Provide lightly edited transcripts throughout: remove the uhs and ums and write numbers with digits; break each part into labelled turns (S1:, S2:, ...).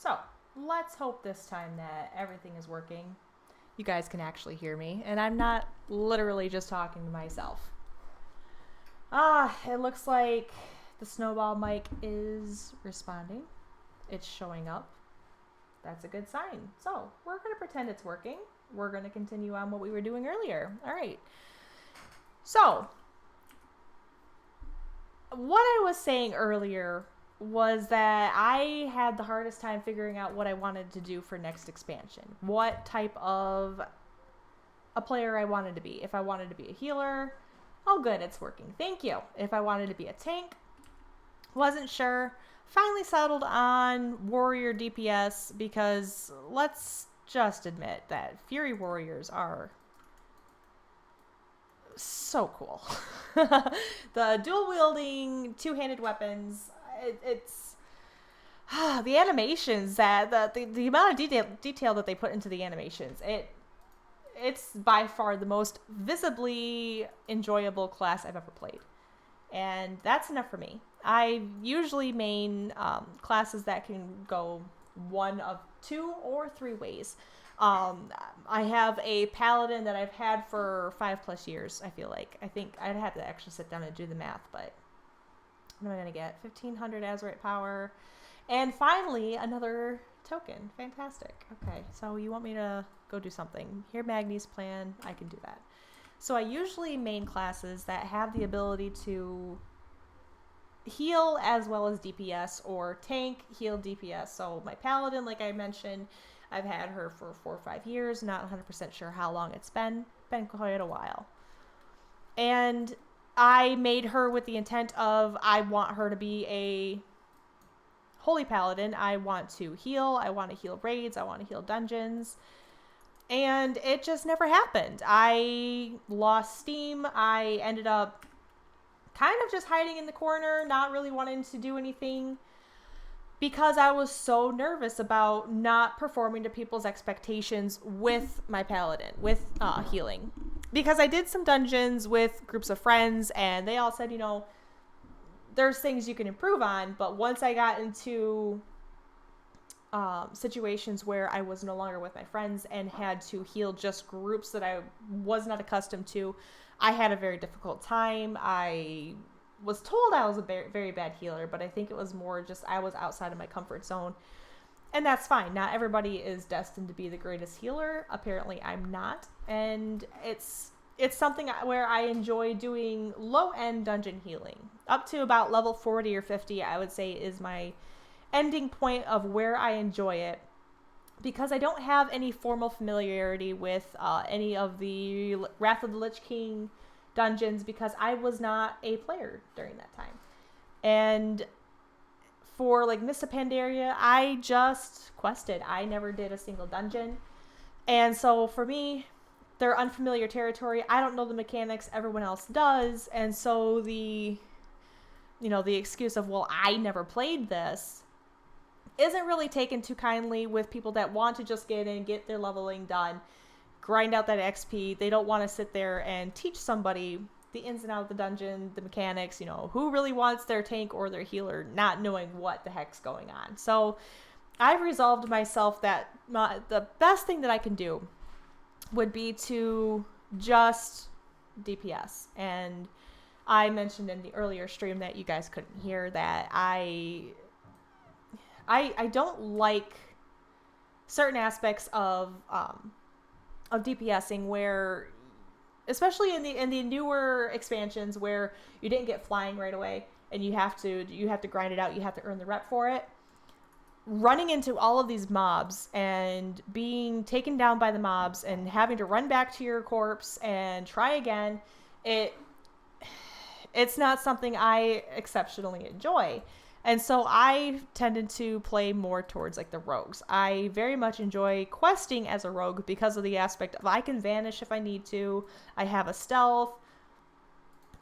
S1: So let's hope this time that everything is working. You guys can actually hear me, and I'm not literally just talking to myself. It looks like the snowball mic is responding. It's showing up. That's a good sign. So we're going to pretend it's working. We're going to continue on what we were doing earlier. All right. So what I was saying earlier was that I had the hardest time figuring out what I wanted to do for next expansion. What type of a player I wanted to be. If I wanted to be a healer, oh good, it's working. Thank you. If I wanted to be a tank, wasn't sure. Finally settled on warrior DPS because let's just admit that Fury Warriors are so cool. The dual wielding two-handed weapons, it's the animations that the amount of detail that they put into the animations, it's by far the most visibly enjoyable class I've ever played, and that's enough for me. I usually main classes that can go one of two or three ways. I have a paladin that I've had for 5+ years. I think I'd have to actually sit down and do the math, but what am I gonna get? 1500 Azerite power, and finally another token. Fantastic. Okay, so you want me to go do something? Here, Magni's plan. I can do that. So I usually main classes that have the ability to heal as well as DPS, or tank, heal, DPS. So my paladin, like I mentioned, I've had her for 4 or 5 years. Not 100% sure how long it's been quite a while. And I made her with the intent of I want her to be a holy paladin. I want to heal. I want to heal raids. I want to heal dungeons. And it just never happened. I lost steam. I ended up kind of just hiding in the corner, not really wanting to do anything, because I was so nervous about not performing to people's expectations with my paladin, with healing. Because I did some dungeons with groups of friends, and they all said, there's things you can improve on. But once I got into situations where I was no longer with my friends and had to heal just groups that I was not accustomed to, I had a very difficult time. I was told I was a very, very bad healer, but I think it was more just I was outside of my comfort zone. And that's fine. Not everybody is destined to be the greatest healer. Apparently I'm not. And it's something where I enjoy doing low-end dungeon healing. Up to about level 40 or 50, I would say, is my ending point of where I enjoy it, because I don't have any formal familiarity with any of the Wrath of the Lich King dungeons, because I was not a player during that time. And for like Mists of Pandaria, I just quested. I never did a single dungeon. And so for me, they're unfamiliar territory. I don't know the mechanics, everyone else does. And so the excuse of, well, I never played this, isn't really taken too kindly with people that want to just get in, get their leveling done, grind out that XP. They don't want to sit there and teach somebody the ins and outs of the dungeon, the mechanics, who really wants their tank or their healer, not knowing what the heck's going on. So I've resolved myself that the best thing that I can do would be to just DPS. And I mentioned in the earlier stream that you guys couldn't hear that I don't like certain aspects of DPSing, where, especially in the newer expansions, where you didn't get flying right away and you have to grind it out, you have to earn the rep for it. Running into all of these mobs and being taken down by the mobs and having to run back to your corpse and try again, it's not something I exceptionally enjoy. And so I tended to play more towards like the rogues. I very much enjoy questing as a rogue because of the aspect of I can vanish if I need to. I have a stealth.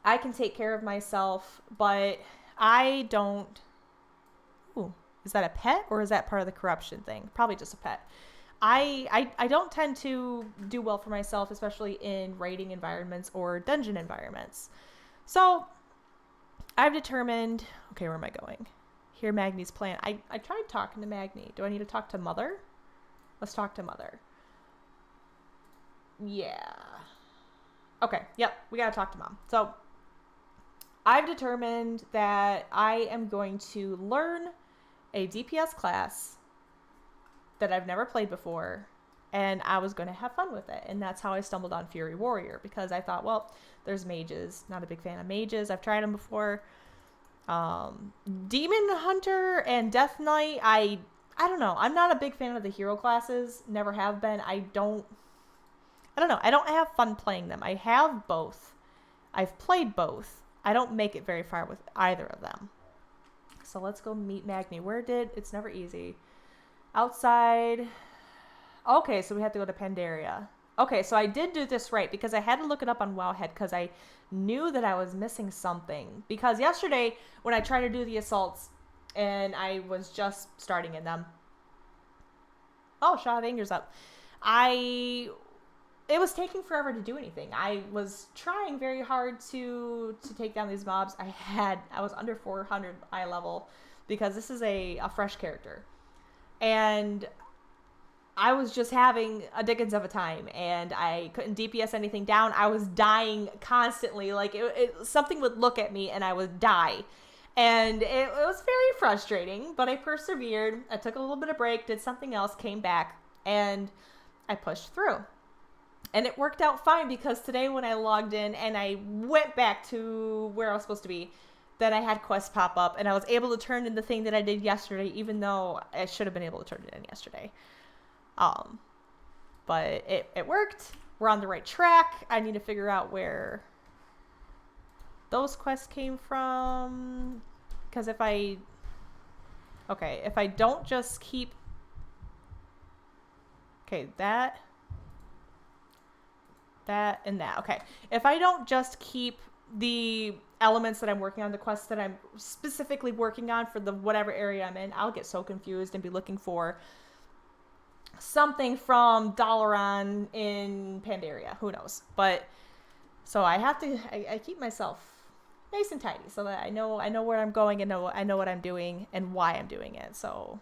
S1: I can take care of myself, but I don't... Ooh, is that a pet or is that part of the corruption thing? Probably just a pet. I don't tend to do well for myself, especially in raiding environments or dungeon environments. So I've determined, okay, where am I going? hear Magni's plan. I tried talking to Magni. Do I need to talk to Mother? Let's talk to Mother. Yeah. Okay, yep, we gotta talk to Mom. So, I've determined that I am going to learn a DPS class that I've never played before, and I was going to have fun with it. And that's how I stumbled on Fury Warrior, because I thought, well, there's mages. Not a big fan of mages. I've tried them before. Demon Hunter and Death Knight, I don't know. I'm not a big fan of the hero classes. Never have been. I don't know. I don't have fun playing them. I have both. I've played both. I don't make it very far with either of them. So let's go meet Magni. It's never easy. Outside. Okay, so we have to go to Pandaria. Okay, so I did do this right, because I had to look it up on Wowhead, because I knew that I was missing something. Because yesterday, when I tried to do the assaults, and I was just starting in them. Oh, Shaw of Anger's up. It was taking forever to do anything. I was trying very hard to take down these mobs. I was under 400 eye level, because this is a fresh character. And I was just having a dickens of a time, and I couldn't DPS anything down. I was dying constantly. Like, something would look at me and I would die. And it was very frustrating, but I persevered. I took a little bit of break, did something else, came back, and I pushed through. And it worked out fine, because today when I logged in and I went back to where I was supposed to be, then I had quests pop up, and I was able to turn in the thing that I did yesterday, even though I should have been able to turn it in yesterday. But it worked. We're on the right track. I need to figure out where those quests came from, because if I don't just keep, that and that. Okay, if I don't just keep the elements that I'm working on, the quests that I'm specifically working on for the whatever area I'm in, I'll get so confused and be looking for something from Dalaran in Pandaria. Who knows? But so I keep myself nice and tidy, so that I know where I'm going, and I know what I'm doing and why I'm doing it. So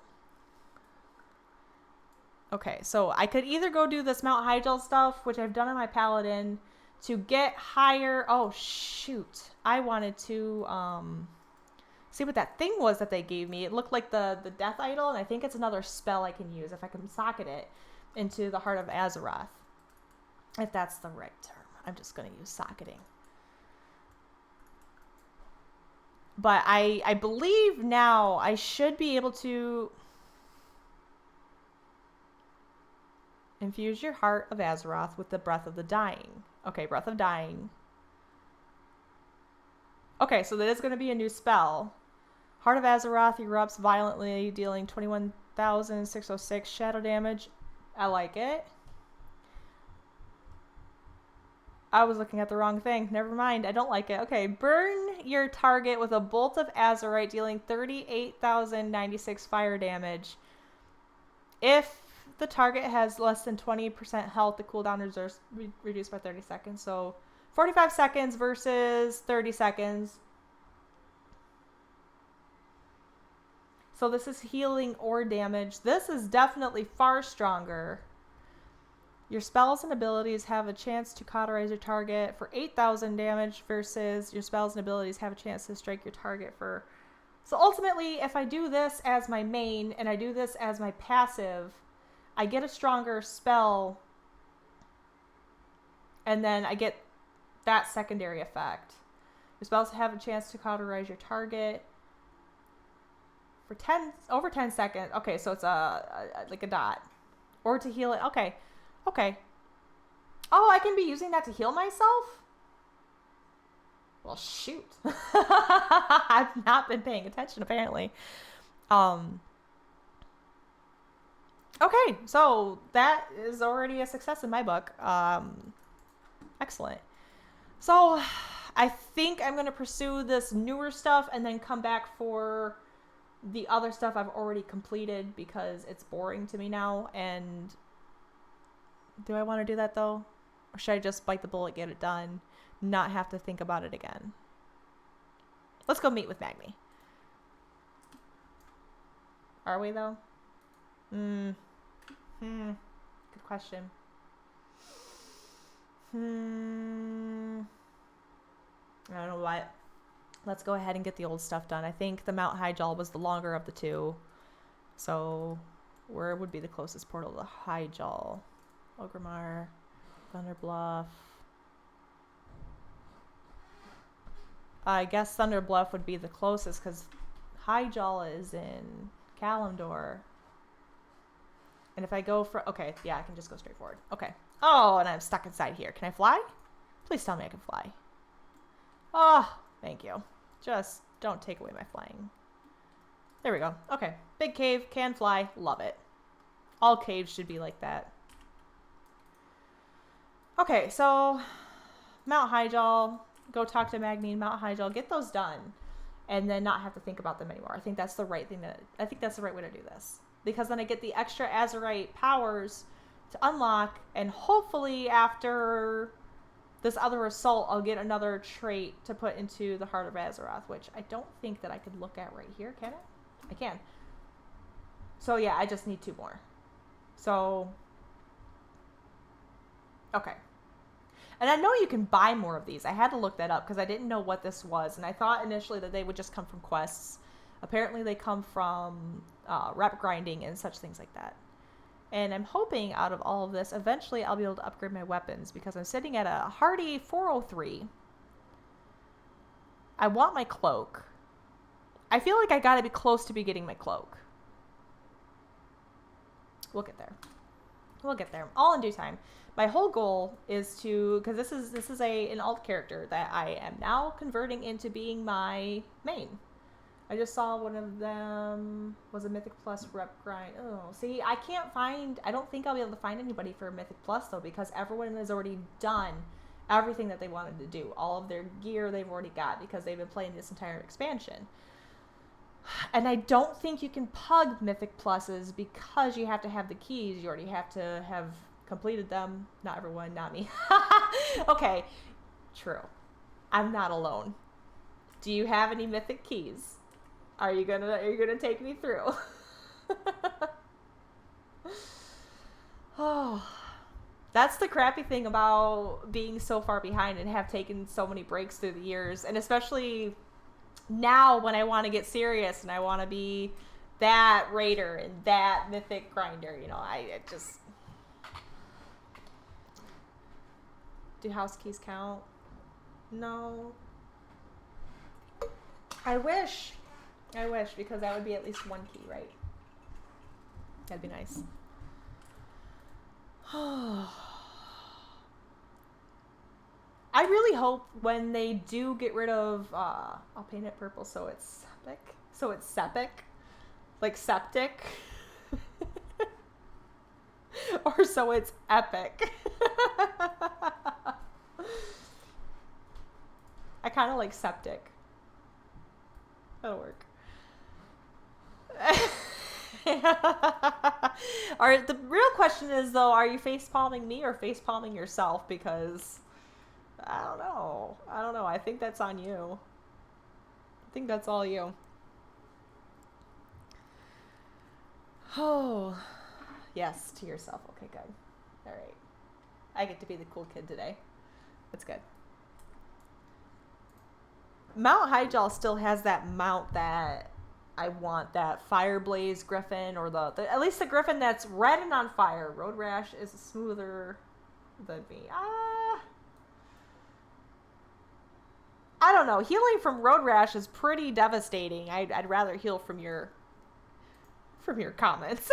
S1: okay, so I could either go do this Mount Hyjal stuff, which I've done on my Paladin, to get higher. Oh shoot, I wanted to see what that thing was that they gave me. It looked like the Death Idol, and I think it's another spell I can use if I can socket it into the Heart of Azeroth. If that's the right term. I'm just going to use socketing. But I believe now I should be able to infuse your Heart of Azeroth with the Breath of the Dying. Okay, Breath of Dying. Okay, so that is going to be a new spell. Heart of Azeroth erupts violently, dealing 21,606 shadow damage. I like it. I was looking at the wrong thing. Never mind. I don't like it. Okay, burn your target with a bolt of azurite, dealing 38,096 fire damage. If the target has less than 20% health, the cooldown is reduced by 30 seconds. So 45 seconds versus 30 seconds. So this is healing or damage. This is definitely far stronger. Your spells and abilities have a chance to cauterize your target for 8,000 damage, versus your spells and abilities have a chance to strike your target for... So ultimately, if I do this as my main and I do this as my passive, I get a stronger spell, and then I get that secondary effect. Your spells have a chance to cauterize your target for over 10 seconds. Okay, so it's like a dot. Or to heal it. Okay. Oh, I can be using that to heal myself? Well, shoot. I've not been paying attention, apparently. Okay, so that is already a success in my book. Excellent. So I think I'm going to pursue this newer stuff and then come back for the other stuff I've already completed, because it's boring to me now. And do I want to do that though? Or should I just bite the bullet, get it done, not have to think about it again? Let's go meet with Magni. Are we though? Good question. I don't know what. Let's go ahead and get the old stuff done. I think the Mount Hyjal was the longer of the two. So where would be the closest portal to Hyjal? Ogrimmar, Thunder Bluff. I guess Thunder Bluff would be the closest because Hyjal is in Kalimdor. And if I go for... Okay, yeah, I can just go straight forward. Okay. Oh, and I'm stuck inside here. Can I fly? Please tell me I can fly. Oh, thank you. Just don't take away my flying. There we go. Okay. Big cave, can fly, love it. All caves should be like that. Okay, so Mount Hyjal, go talk to Magni and Mount Hyjal, get those done, and then not have to think about them anymore. I think that's the right thing I think that's the right way to do this. Because then I get the extra Azurite powers to unlock, and hopefully after this other assault, I'll get another trait to put into the Heart of Azeroth, which I don't think that I could look at right here, can I? I can. So yeah, I just need 2 more. So, okay. And I know you can buy more of these. I had to look that up because I didn't know what this was, and I thought initially that they would just come from quests. Apparently they come from rep grinding and such things like that. And I'm hoping out of all of this, eventually I'll be able to upgrade my weapons because I'm sitting at a hardy 403. I want my cloak. I feel like I gotta be close to be getting my cloak. We'll get there. We'll get there. All in due time. My whole goal is to, because this is an alt character that I am now converting into being my main. I just saw one of them was a Mythic Plus rep grind. Oh, see, I can't find, I don't think I'll be able to find anybody for Mythic Plus though, because everyone has already done everything that they wanted to do. All of their gear they've already got because they've been playing this entire expansion. And I don't think you can pug Mythic Pluses because you have to have the keys. You already have to have completed them. Not everyone, not me. Okay, true. I'm not alone. Do you have any Mythic keys? Are you gonna take me through? Oh, that's the crappy thing about being so far behind and have taken so many breaks through the years, and especially now when I want to get serious and I want to be that raider and that mythic grinder, you know, I just... Do house keys count? No. I wish, because that would be at least 1 key, right? That'd be nice. I really hope when they do get rid of, I'll paint it purple so it's septic. So it's septic. Like septic. Or so it's epic. I kind of like septic. That'll work. The real question is, though, are you face-palming me or face-palming yourself? Because I don't know. I think that's on you. I think that's all you. Oh, yes, to yourself. Okay, good. All right. I get to be the cool kid today. That's good. Mount Hyjal still has that mount that I want, that Fireblaze Griffin, or the at least the Griffin that's red and on fire. Road Rash is smoother than me. I don't know. Healing from Road Rash is pretty devastating. I'd rather heal from your comments.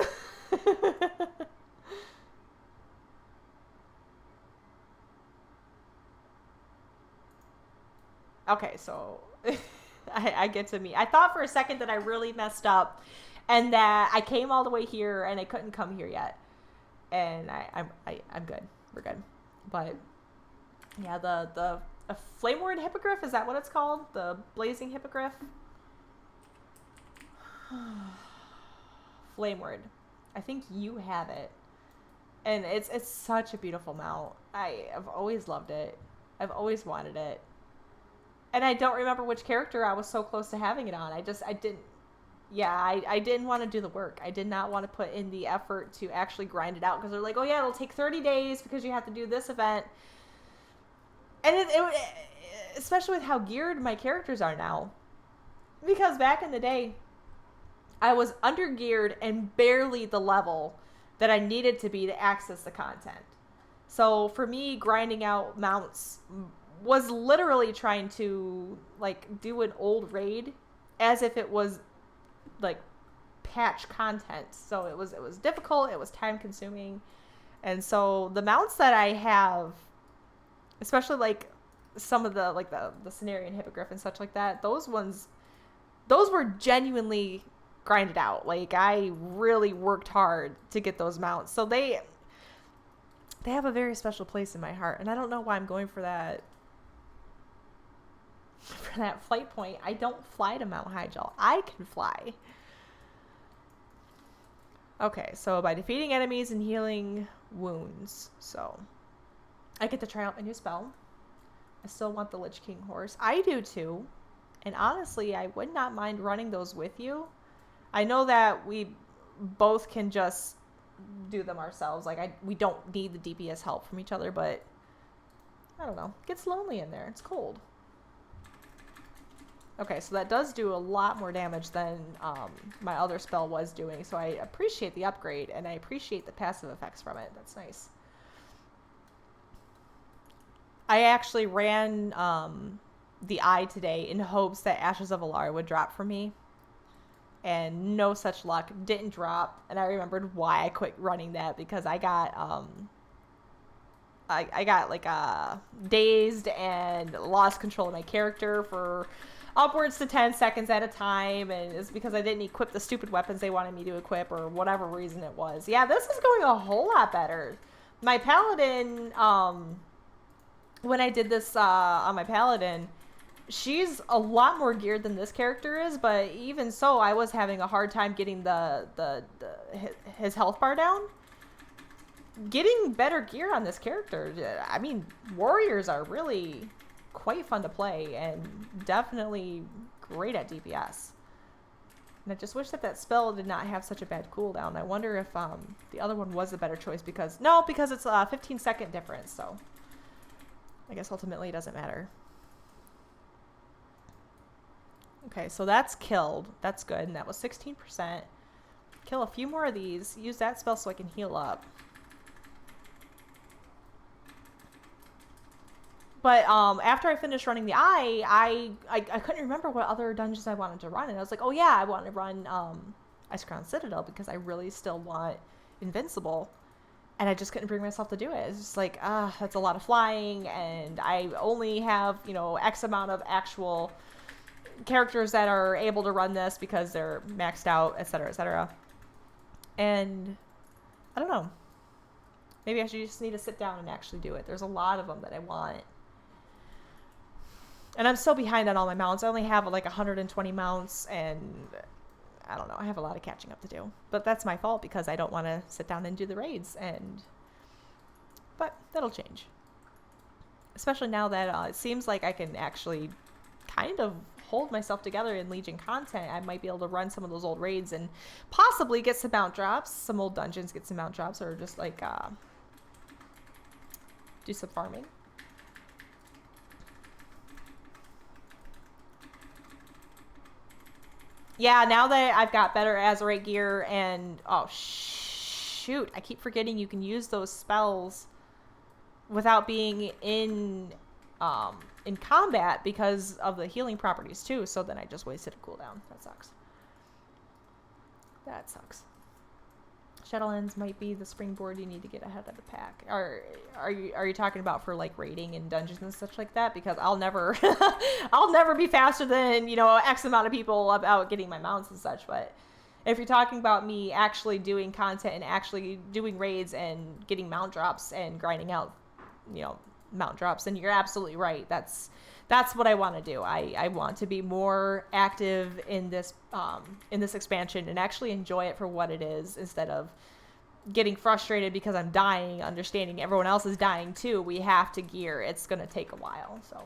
S1: Okay, so I get to meet. I thought for a second that I really messed up and that I came all the way here and I couldn't come here yet. And I'm good. We're good. But yeah, the Flame Ward Hippogriff, is that what it's called? The Blazing Hippogriff? Flame Ward. I think you have it. And it's such a beautiful mount. I've always loved it. I've always wanted it. And I don't remember which character I was so close to having it on. I didn't... Yeah, I didn't want to do the work. I did not want to put in the effort to actually grind it out because they're like, oh yeah, it'll take 30 days because you have to do this event. And especially with how geared my characters are now. Because back in the day, I was under geared and barely the level that I needed to be to access the content. So for me, grinding out mounts was literally trying to like do an old raid as if it was like patch content. So it was difficult, it was time consuming. And so the mounts that I have, especially like some of the like the Cenarian Hippogriff and such like that, those were genuinely grinded out. Like I really worked hard to get those mounts. So they have a very special place in my heart, and I don't know why I'm going for that flight point. I don't fly to Mount Hyjal. I can fly. Okay, so by defeating enemies and healing wounds. So I get to try out my new spell. I still want the Lich King horse. I do too. And honestly, I would not mind running those with you. I know that we both can just do them ourselves. Like we don't need the DPS help from each other, but I don't know. It gets lonely in there. It's cold. Okay, so that does do a lot more damage than my other spell was doing, so I appreciate the upgrade, and I appreciate the passive effects from it. That's nice. I actually ran the eye today in hopes that Ashes of Alara would drop for me, and no such luck. Didn't drop, and I remembered why I quit running that, because I got I got like dazed and lost control of my character for upwards to 10 seconds at a time, and it's because I didn't equip the stupid weapons they wanted me to equip, or whatever reason it was. Yeah, this is going a whole lot better. My paladin, when I did this on my paladin, she's a lot more geared than this character is, but even so, I was having a hard time getting his health bar down. Getting better gear on this character, I mean, warriors are really quite fun to play and definitely great at DPS. And I just wish that spell did not have such a bad cooldown. I wonder if the other one was a better choice, because it's a 15-second difference, so I guess ultimately it doesn't matter. Okay, so that's killed. That's good, and that was 16%. Kill a few more of these. Use that spell so I can heal up. But after I finished running the eye, I couldn't remember what other dungeons I wanted to run. And I was like, oh yeah, I want to run Ice Crown Citadel, because I really still want Invincible. And I just couldn't bring myself to do it. It's just like, that's a lot of flying, and I only have, X amount of actual characters that are able to run this because they're maxed out, etc., etc. And I don't know. Maybe I should just need to sit down and actually do it. There's a lot of them that I want. And I'm so behind on all my mounts. I only have like 120 mounts, and I don't know. I have a lot of catching up to do. But that's my fault, because I don't want to sit down and do the raids. But that'll change. Especially now that it seems like I can actually kind of hold myself together in Legion content. I might be able to run some of those old raids and possibly get some mount drops. Some old dungeons get some mount drops, or just like do some farming. Yeah, now that I've got better Azerite gear and... Oh, shoot. I keep forgetting you can use those spells without being in combat because of the healing properties, too. So then I just wasted a cooldown. That sucks. That sucks. Shadowlands might be the springboard you need to get ahead of the pack. Are you talking about for like raiding and dungeons and such like that? Because I'll never I'll never be faster than X amount of people about getting my mounts and such. But if you're talking about me actually doing content and actually doing raids and getting mount drops and grinding out mount drops, then you're absolutely right. That's what I want to do. I want to be more active in this expansion and actually enjoy it for what it is, instead of getting frustrated because I'm dying, understanding everyone else is dying too. We have to gear. It's going to take a while, so.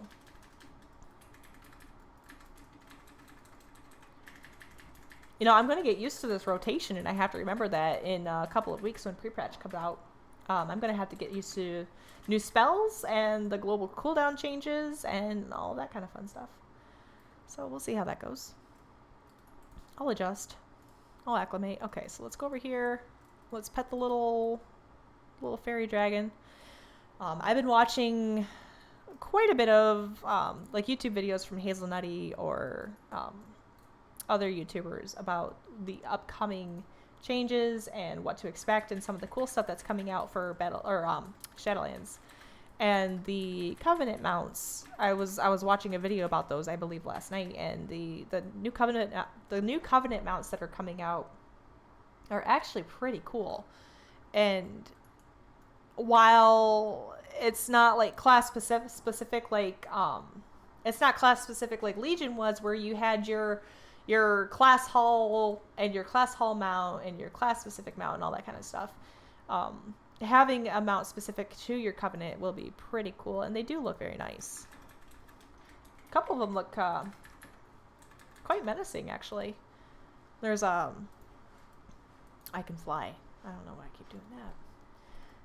S1: You know, I'm going to get used to this rotation, and I have to remember that in a couple of weeks when pre-patch comes out. I'm going to have to get used to new spells and the global cooldown changes and all that kind of fun stuff. So we'll see how that goes. I'll adjust. I'll acclimate. Okay, so let's go over here. Let's pet the little fairy dragon. I've been watching quite a bit of like YouTube videos from Hazelnutty or other YouTubers about the upcoming changes and what to expect and some of the cool stuff that's coming out for Shadowlands. And the Covenant mounts, I was watching a video about those, I believe, last night, and the new Covenant mounts that are coming out are actually pretty cool. And while it's not like class specific like it's not class specific like Legion was, where you had your class hall and your class hall mount and your class specific mount and all that kind of stuff. Having a mount specific to your Covenant will be pretty cool, and they do look very nice. A couple of them look quite menacing, actually. There's I can fly. I don't know why I keep doing that.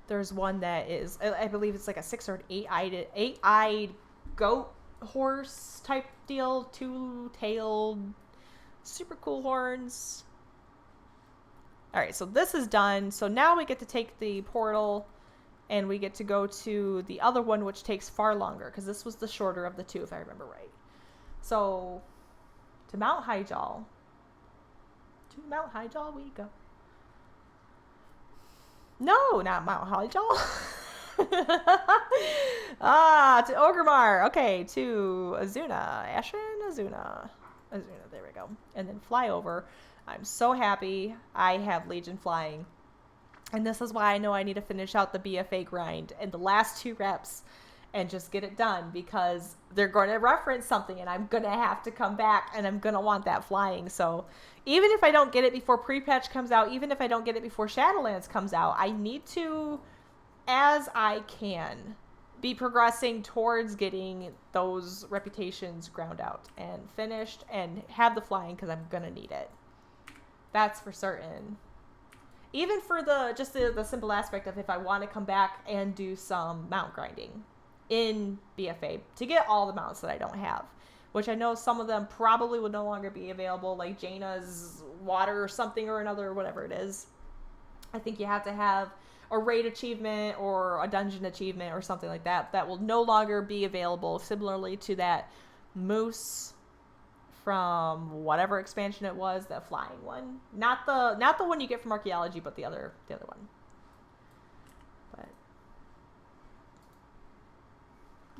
S1: There's one that is, I believe it's like a 6 or an 8-eyed goat horse type deal, 2-tailed, super cool horns. All right, so this is done. So now we get to take the portal and we get to go to the other one, which takes far longer because this was the shorter of the two, if I remember right. So to Mount Highjaw. To Mount Highjaw we go. No, not Mount Highjaw. To Orgrimmar. Okay, to Azuna. Ashen, Azuna. There we go. And then fly over. I'm so happy I have Legion flying. And this is why I know I need to finish out the BFA grind and the last 2 reps and just get it done, because they're going to reference something and I'm going to have to come back and I'm going to want that flying. So even if I don't get it before pre-patch comes out, even if I don't get it before Shadowlands comes out, I need to, as I can, be progressing towards getting those reputations ground out and finished and have the flying, because I'm going to need it. That's for certain. Even for the simple aspect of if I want to come back and do some mount grinding in BFA to get all the mounts that I don't have, which I know some of them probably would no longer be available, like Jaina's water or something or another, whatever it is. I think you have to have a raid achievement or a dungeon achievement or something like that that will no longer be available, similarly to that moose from whatever expansion it was, that flying one. Not the one you get from archaeology, but the other one.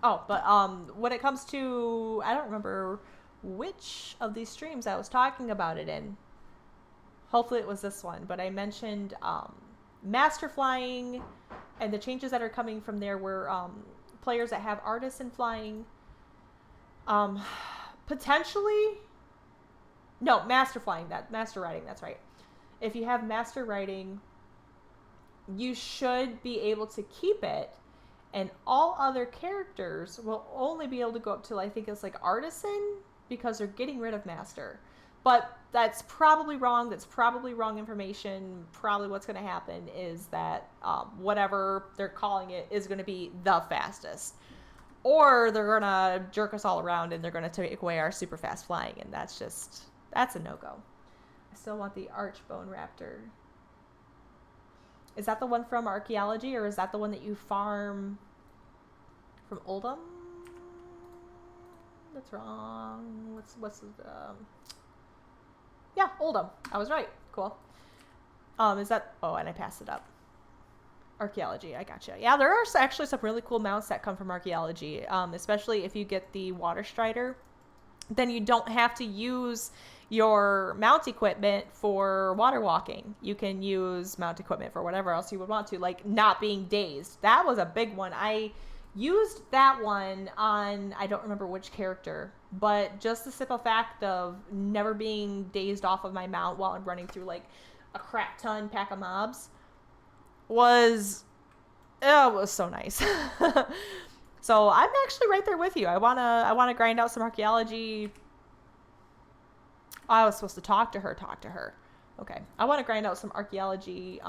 S1: But when it comes to, I don't remember which of these streams I was talking about it in. Hopefully it was this one, but I mentioned master flying and the changes that are coming from there were players that have artisan flying. Potentially, no, master flying, master riding, that's right. If you have master riding, you should be able to keep it, and all other characters will only be able to go up to, I think it's like artisan, because they're getting rid of master. But that's probably wrong. That's probably wrong information. Probably what's going to happen is that whatever they're calling it is going to be the fastest. Or they're going to jerk us all around and they're going to take away our super fast flying. And that's a no-go. I still want the Archbone Raptor. Is that the one from archaeology, or is that the one that you farm from Oldham? That's wrong. What's yeah, Oldham. I was right. Cool. Is that, oh, and I passed it up. Archaeology, I gotcha. Yeah, there are actually some really cool mounts that come from archaeology, especially if you get the Water Strider. Then you don't have to use your mount equipment for water walking. You can use mount equipment for whatever else you would want to, like not being dazed. That was a big one. I used that one on, I don't remember which character, but just the simple fact of never being dazed off of my mount while I'm running through like a crap ton pack of mobs was so nice. So I'm actually right there with you. I wanna grind out some archaeology I was supposed to talk to her. Okay. I want to grind out some archaeology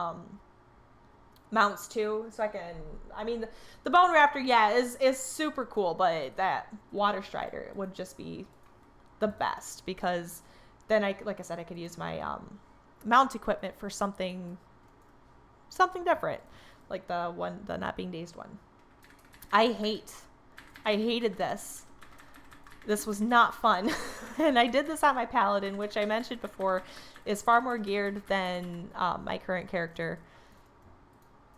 S1: mounts too, so I can. I mean, the bone raptor, yeah, is super cool, but that water strider would just be the best, because then like I said, I could use my mount equipment for something different, like the not being dazed one. I hated this. This was not fun. And I did this on my paladin, which I mentioned before is far more geared than my current character.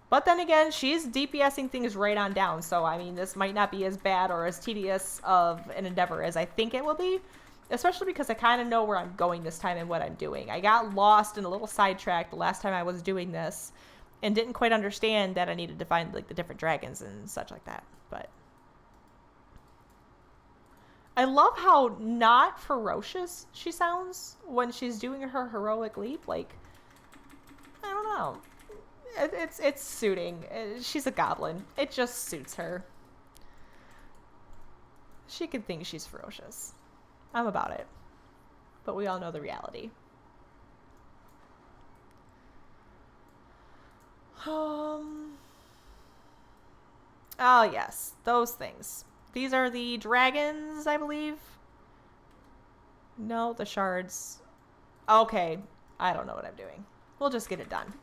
S1: But then again, she's DPSing things right on down. So, I mean, this might not be as bad or as tedious of an endeavor as I think it will be. Especially because I kind of know where I'm going this time and what I'm doing. I got lost and a little sidetracked the last time I was doing this. And didn't quite understand that I needed to find like the different dragons and such like that. But I love how not ferocious she sounds when she's doing her heroic leap. Like, I don't know. It's suiting. She's a goblin. It just suits her. She can think she's ferocious. I'm about it. But we all know the reality. Oh yes, those things. These are the dragons, I believe. No, the shards. Okay, I don't know what I'm doing. We'll just get it done.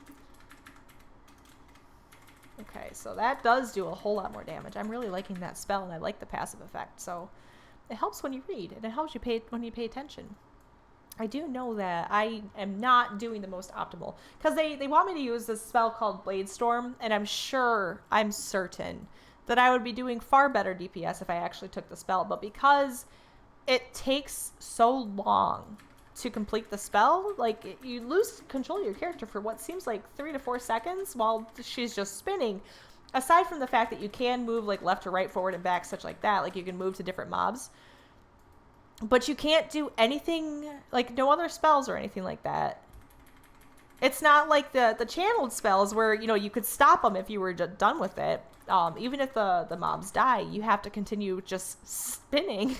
S1: Okay, so that does do a whole lot more damage. I'm really liking that spell, and I like the passive effect. So it helps when you read, and it helps you when you pay attention. I do know that I am not doing the most optimal, because they want me to use this spell called Blade Storm, and I'm certain that I would be doing far better DPS if I actually took the spell. But because it takes so long to complete the spell, like, you lose control of your character for what seems like 3 to 4 seconds while she's just spinning. Aside from the fact that you can move like left to right, forward and back, such like that, like you can move to different mobs, but you can't do anything, like no other spells or anything like that. It's not like the channeled spells where, you know, you could stop them if you were just done with it. Even if the mobs die, you have to continue just spinning.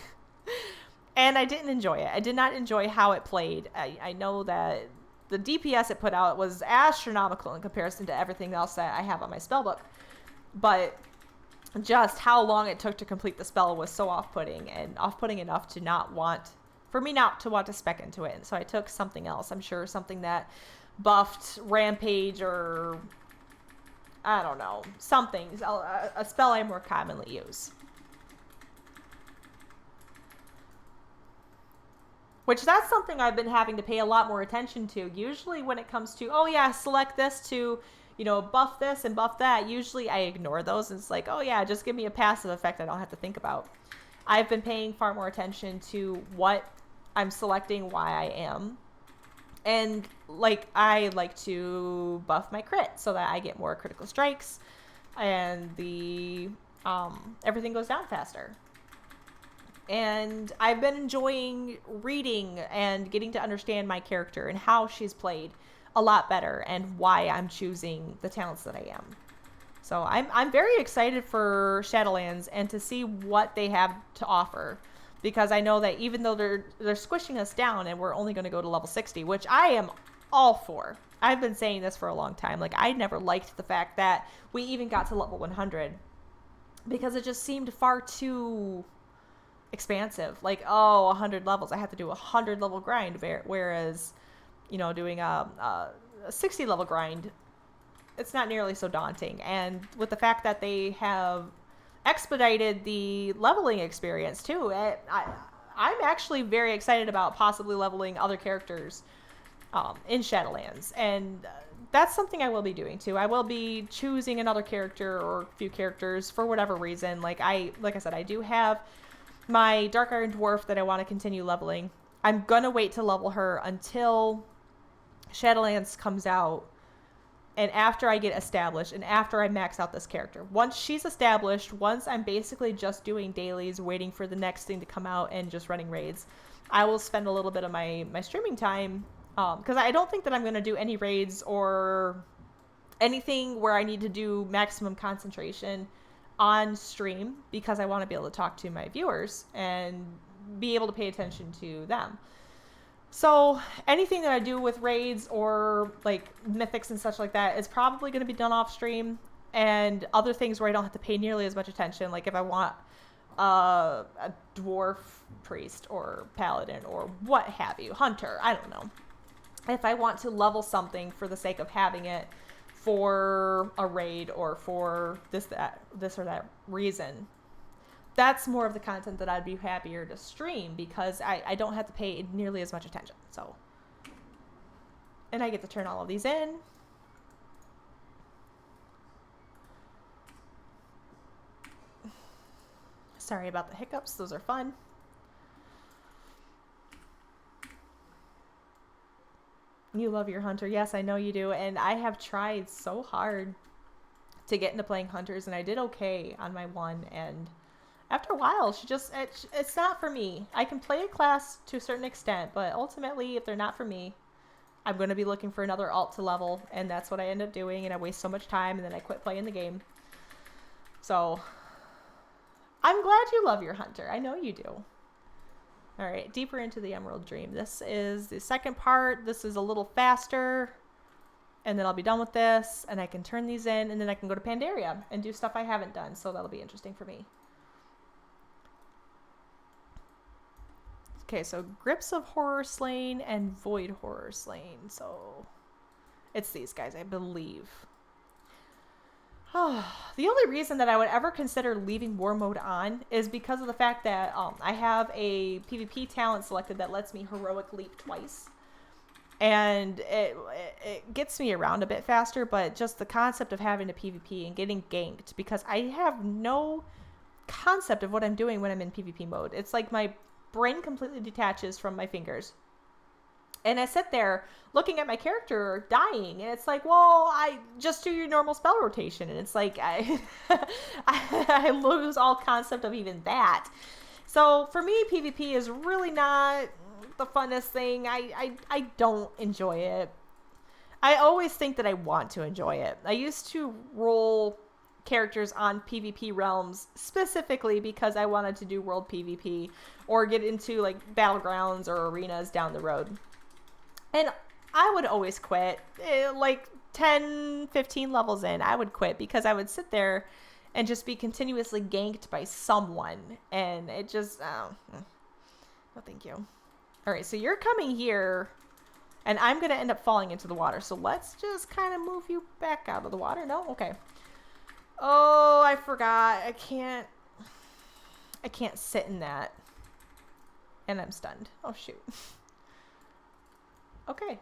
S1: And I didn't enjoy it. I did not enjoy how it played. I know that the DPS it put out was astronomical in comparison to everything else that I have on my spellbook. But just how long it took to complete the spell was so off-putting, and off-putting enough to for me not to want to spec into it. And so I took something else. I'm sure something that buffed Rampage, or I don't know, something, a spell I more commonly use. Which that's something I've been having to pay a lot more attention to. Usually when it comes to, oh yeah, select this to, you know, buff this and buff that, usually I ignore those. And it's like, oh yeah, just give me a passive effect I don't have to think about. I've been paying far more attention to what I'm selecting, why I am. And like, I like to buff my crit so that I get more critical strikes and the everything goes down faster. And I've been enjoying reading and getting to understand my character and how she's played a lot better, and why I'm choosing the talents that I am. So I'm very excited for Shadowlands and to see what they have to offer, because I know that even though they're squishing us down and we're only going to go to level 60, which I am all for. I've been saying this for a long time. Like, I never liked the fact that we even got to level 100, because it just seemed far too expansive. Like, oh, 100 levels, I have to do a 100 level grind, whereas, you know, doing a 60 level grind, it's not nearly so daunting. And with the fact that they have expedited the leveling experience too, I'm actually very excited about possibly leveling other characters in Shadowlands, and that's something I will be doing too. I will be choosing another character or a few characters for whatever reason. Like I said, I do have my Dark Iron Dwarf that I want to continue leveling. I'm gonna wait to level her until Shadowlands comes out, and after I get established, and after I max out this character. Once she's established, once I'm basically just doing dailies, waiting for the next thing to come out and just running raids, I will spend a little bit of my streaming time, because I don't think that I'm going to do any raids or anything where I need to do maximum concentration on stream, because I want to be able to talk to my viewers and be able to pay attention to them. So anything that I do with raids or like mythics and such like that is probably going to be done off stream, and other things where I don't have to pay nearly as much attention, like if I want a dwarf priest or paladin or what have you, hunter, I don't know. If I want to level something for the sake of having it for a raid or for this or that reason, that's more of the content that I'd be happier to stream, because I don't have to pay nearly as much attention. So, and I get to turn all of these in. Sorry about the hiccups. Those are fun. You love your hunter. Yes, I know you do. And I have tried so hard to get into playing hunters, and I did okay on my one, and after a while, it's not for me. I can play a class to a certain extent, but ultimately, if they're not for me, I'm going to be looking for another alt to level, and that's what I end up doing, and I waste so much time, and then I quit playing the game. So, I'm glad you love your hunter. I know you do. All right, deeper into the Emerald Dream. This is the second part. This is a little faster, and then I'll be done with this, and I can turn these in, and then I can go to Pandaria and do stuff I haven't done, so that'll be interesting for me. Okay, so Grips of Horror Slain and Void Horror Slain. So it's these guys, I believe. The only reason that I would ever consider leaving War Mode on is because of the fact that I have a PvP talent selected that lets me Heroic Leap twice. And it gets me around a bit faster, but just the concept of having a PvP and getting ganked, because I have no concept of what I'm doing when I'm in PvP mode. It's like my brain completely detaches from my fingers, and I sit there looking at my character dying, and it's like, well, I just do your normal spell rotation, and it's like I lose all concept of even that. So for me, PvP is really not the funnest thing. I don't enjoy it. I always think that I want to enjoy it. I used to roll characters on PvP realms specifically because I wanted to do world PvP or get into like battlegrounds or arenas down the road. And I would always quit. Like 10, 15 levels in, I would quit because I would sit there and just be continuously ganked by someone. And it just, no thank you. All right, so you're coming here, and I'm going to end up falling into the water. So let's just kind of move you back out of the water. No? Okay. Oh, I forgot. I can't sit in that. And I'm stunned. Oh, shoot. Okay.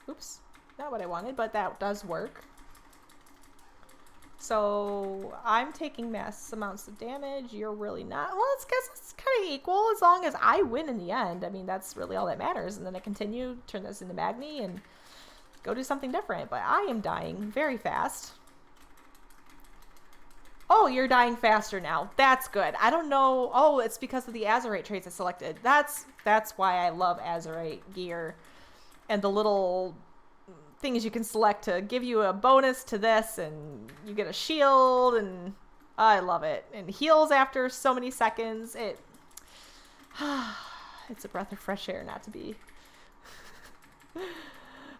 S1: Oops. Not what I wanted, but that does work. So I'm taking mass amounts of damage. You're really not. Well, I guess it's kind of equal as long as I win in the end. I mean, that's really all that matters. And then I continue, turn this into Magni, and go do something different. But I am dying very fast. Oh, you're dying faster now. That's good. I don't know. Oh, it's because of the Azurite traits I selected. That's why I love Azurite gear and the little things you can select to give you a bonus to this, and you get a shield, and I love it. And heals after so many seconds. It's a breath of fresh air not to be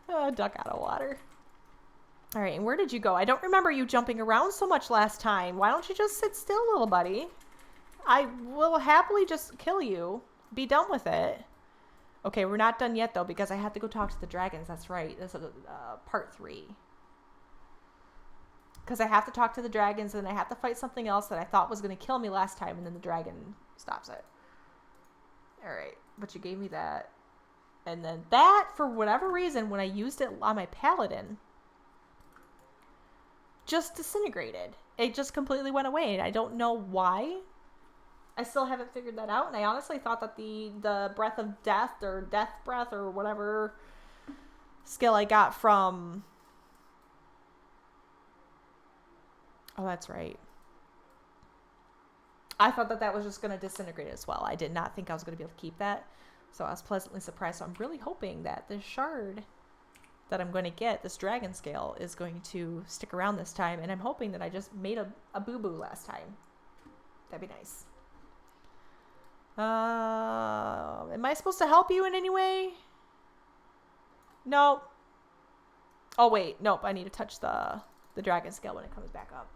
S1: duck out of water. All right, and where did you go? I don't remember you jumping around so much last time. Why don't you just sit still, little buddy? I will happily just kill you. Be done with it. Okay, we're not done yet, though, because I have to go talk to the dragons. That's right. This is part 3. Because I have to talk to the dragons, and I have to fight something else that I thought was going to kill me last time, and then the dragon stops it. All right, but you gave me that. And then that, for whatever reason, when I used it on my paladin, just disintegrated. It just completely went away, and I don't know why. I still haven't figured that out, and I honestly thought that the breath of death, or death breath, or whatever skill I got from... Oh, that's right. I thought that was just going to disintegrate as well. I did not think I was going to be able to keep that, so I was pleasantly surprised. So I'm really hoping that this shard that I'm going to get, this dragon scale, is going to stick around this time, and I'm hoping that I just made a boo-boo last time. That'd be nice. Am I supposed to help you in any way? Nope. Oh, wait. Nope. I need to touch the dragon scale when it comes back up.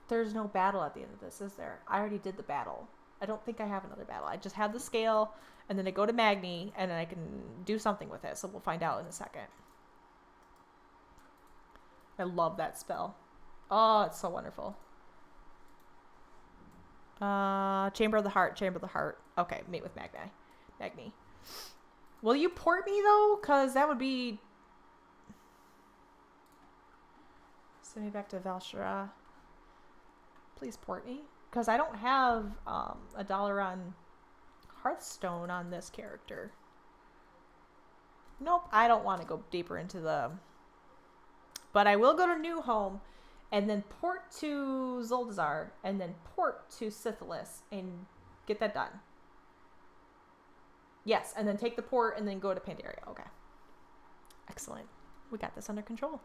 S1: There's no battle at the end of this, is there? I already did the battle. I don't think I have another battle. I just have the scale, and then I go to Magni, and then I can do something with it. So we'll find out in a second. I love that spell. Oh, it's so wonderful. Chamber of the Heart, Chamber of the Heart. Okay, mate with Magni. Will you port me, though? Because that would be... Send me back to Valshara. Please port me. Because I don't have a dollar on Hearthstone on this character. Nope, I don't want to go deeper into the... But I will go to New Home and then port to Zuldazar and then port to Syphilis and get that done. Yes, and then take the port and then go to Pandaria. Okay. Excellent. We got this under control.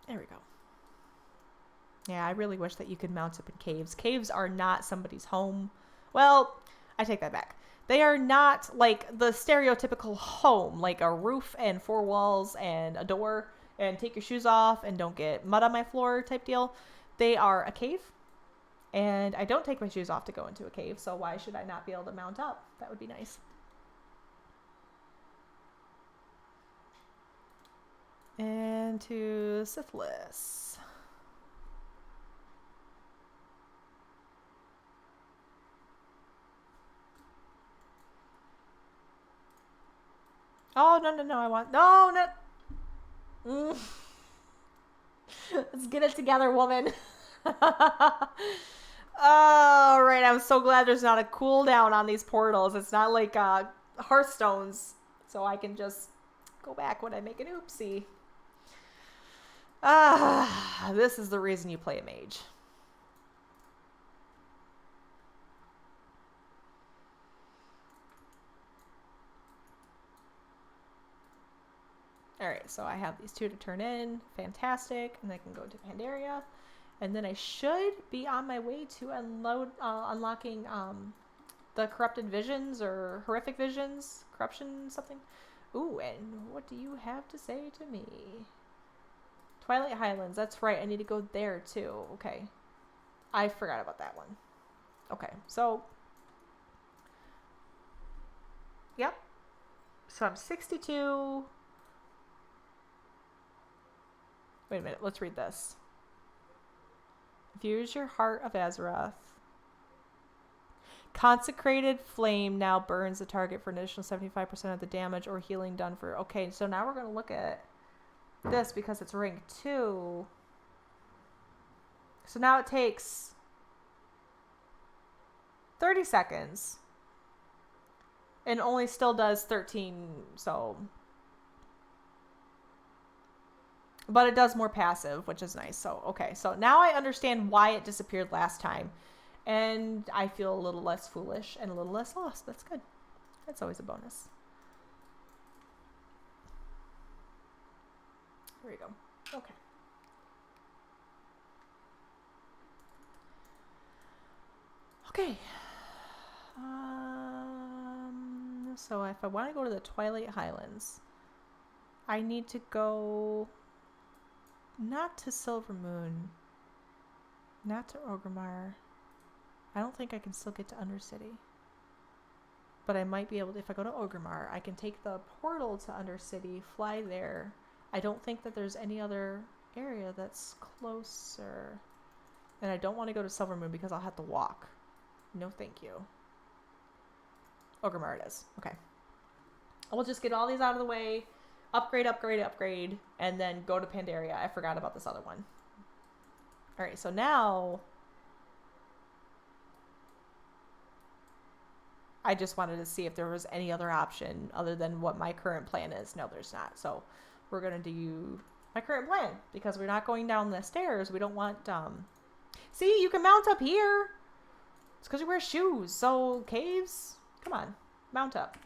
S1: There we go. Yeah, I really wish that you could mount up in caves. Caves are not somebody's home. Well, I take that back. They are not like the stereotypical home, like a roof and 4 walls and a door and take your shoes off and don't get mud on my floor type deal. They are a cave, and I don't take my shoes off to go into a cave, so why should I not be able to mount up? That would be nice. And to Syphilis. Oh, no, I want... No. Let's get it together, woman. All right, I'm so glad there's not a cooldown on these portals. It's not like Hearthstones, so I can just go back when I make an oopsie. This is the reason you play a mage. Alright, so I have these 2 to turn in. Fantastic. And I can go to Pandaria. And then I should be on my way to unlocking the Corrupted Visions or Horrific Visions. Corruption something. Ooh, and what do you have to say to me? Twilight Highlands. That's right. I need to go there too. Okay. I forgot about that one. Okay, so... Yep. So I'm 62... Wait a minute, let's read this. Fuse your Heart of Azeroth. Consecrated Flame now burns the target for an additional 75% of the damage or healing done for... Okay, so now we're going to look at this because it's rank 2. So now it takes 30 seconds. And only still does 13, so... But it does more passive, which is nice. So, okay. So now I understand why it disappeared last time. And I feel a little less foolish and a little less lost. That's good. That's always a bonus. Here we go. Okay. Okay. So if I want to go to the Twilight Highlands, I need to go... Not to Silvermoon. Not to Orgrimmar. I don't think I can still get to Undercity. But I might be able to, if I go to Orgrimmar, I can take the portal to Undercity, fly there. I don't think that there's any other area that's closer. And I don't want to go to Silvermoon because I'll have to walk. No thank you. Orgrimmar it is. Okay. We'll just get all these out of the way. Upgrade, and then go to Pandaria. I forgot about this other one. Alright, so now... I just wanted to see if there was any other option other than what my current plan is. No, there's not. So we're going to do my current plan because we're not going down the stairs. We don't want... See, you can mount up here. It's because you wear shoes. So, caves? Come on. Mount up.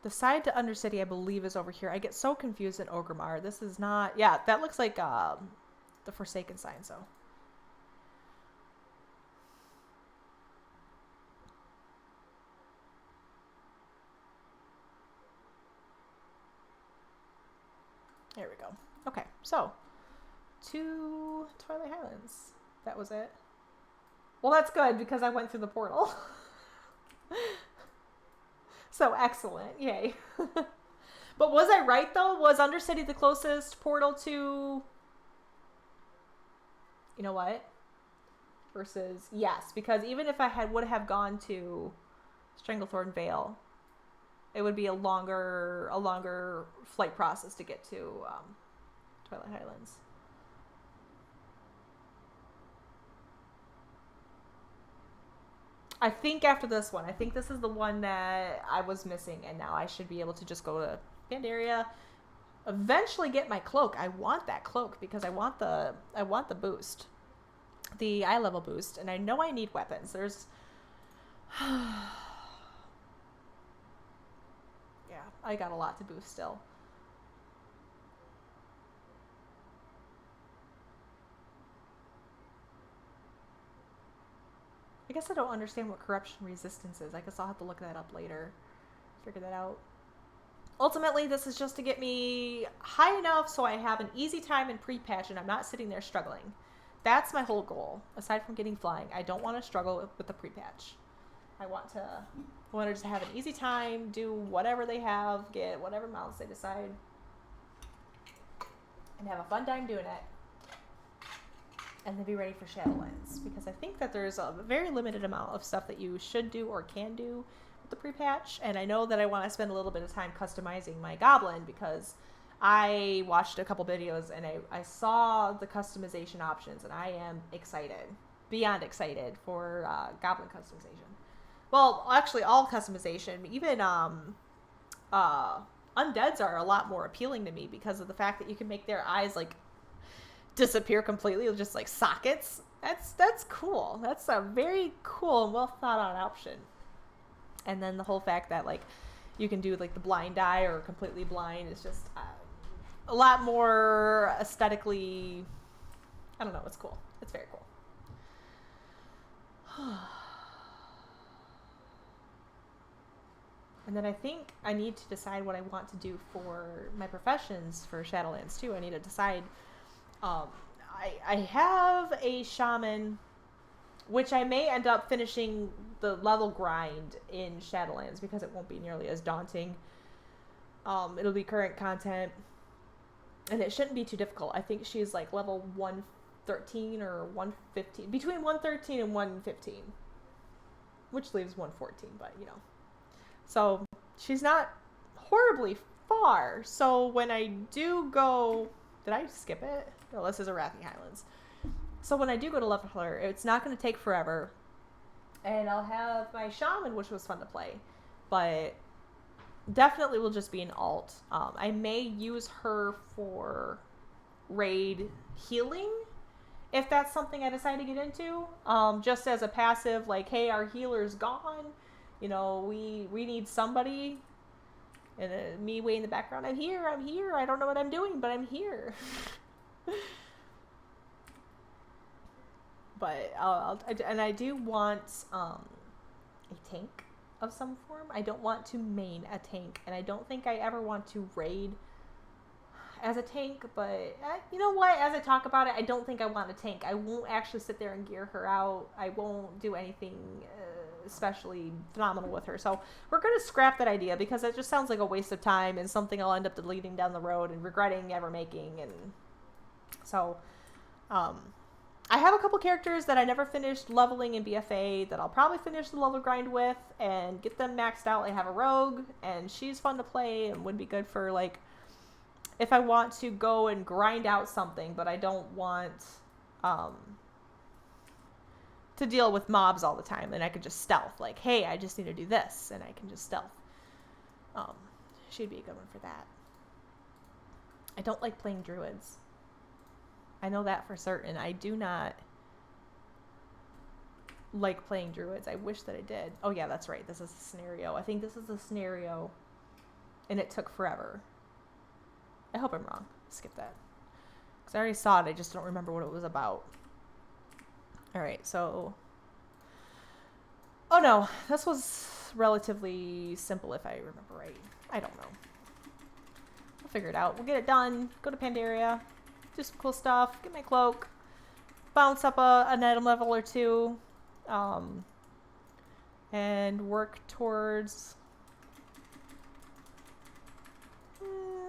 S1: The side to Undercity, I believe, is over here. I get so confused in Orgrimmar. This is not... Yeah, that looks like the Forsaken sign, so... There we go. Okay, so... to Twilight Highlands. That was it. Well, that's good, because I went through the portal. So, excellent. Yay. But was I right, though? Was Undercity the closest portal to... You know what? Versus... Yes, because even if I would have gone to Stranglethorn Vale, it would be a longer flight process to get to Twilight Highlands. I think after this one, I think this is the one that I was missing, and now I should be able to just go to Pandaria, eventually get my cloak. I want that cloak because I want the boost, the eye level boost, and I know I need weapons. There's, yeah, I got a lot to boost still. I guess I don't understand what corruption resistance is. I guess I'll have to look that up later. Figure that out. Ultimately, this is just to get me high enough so I have an easy time in pre-patch and I'm not sitting there struggling. That's my whole goal. Aside from getting flying, I don't want to struggle with the pre-patch. I want to just have an easy time, do whatever they have, get whatever mounts they decide, and have a fun time doing it. And then be ready for Shadowlands, because I think that there's a very limited amount of stuff that you should do or can do with the pre-patch, and I know that I want to spend a little bit of time customizing my Goblin, because I watched a couple videos and I saw the customization options, and I am excited, beyond excited for Goblin customization. Well, actually all customization, even Undeads are a lot more appealing to me because of the fact that you can make their eyes like disappear completely with just like sockets. That's cool. That's a very cool and well thought out option. And then the whole fact that like you can do like the blind eye or completely blind is just a lot more aesthetically, I don't know, it's cool. It's very cool. And then I think I need to decide what I want to do for my professions for Shadowlands too. I need to decide. I have a shaman, which I may end up finishing the level grind in Shadowlands because it won't be nearly as daunting. It'll be current content, and it shouldn't be too difficult. I think she's like level 113 or 115, between 113 and 115, which leaves 114, but you know. So she's not horribly far. So when I do go... Did I skip it? No, this is Arathi Highlands. So when I do go to level her, it's not going to take forever. And I'll have my shaman, which was fun to play. But definitely will just be an alt. I may use her for raid healing, if that's something I decide to get into. Just as a passive, like, hey, our healer's gone. You know, we need somebody. And me way in the background, I'm here, I don't know what I'm doing, but I'm here. But I do want a tank of some form. I don't want to main a tank, and I don't think I ever want to raid as a tank, but you know what, as I talk about it, I don't think I want a tank. I won't actually sit there and gear her out. I won't do anything especially phenomenal with her. So we're going to scrap that idea because it just sounds like a waste of time and something I'll end up deleting down the road and regretting ever making. And so I have a couple characters that I never finished leveling in BFA that I'll probably finish the level grind with and get them maxed out. I have a rogue, and she's fun to play and would be good for like if I want to go and grind out something, but I don't want to deal with mobs all the time, and I could just stealth. Like, hey, I just need to do this, and I can just stealth. She'd be a good one for that. I don't like playing druids. I know that for certain. I do not like playing druids. I wish that I did. Oh yeah, that's right. This is a scenario. I think this is a scenario and it took forever. I hope I'm wrong. Skip that. Because I already saw it, I just don't remember what it was about. Alright, so... Oh no, this was relatively simple if I remember right. I don't know. We'll figure it out. We'll get it done. Go to Pandaria. Do some cool stuff. Get my cloak. Bounce up an item level or two. And work towards...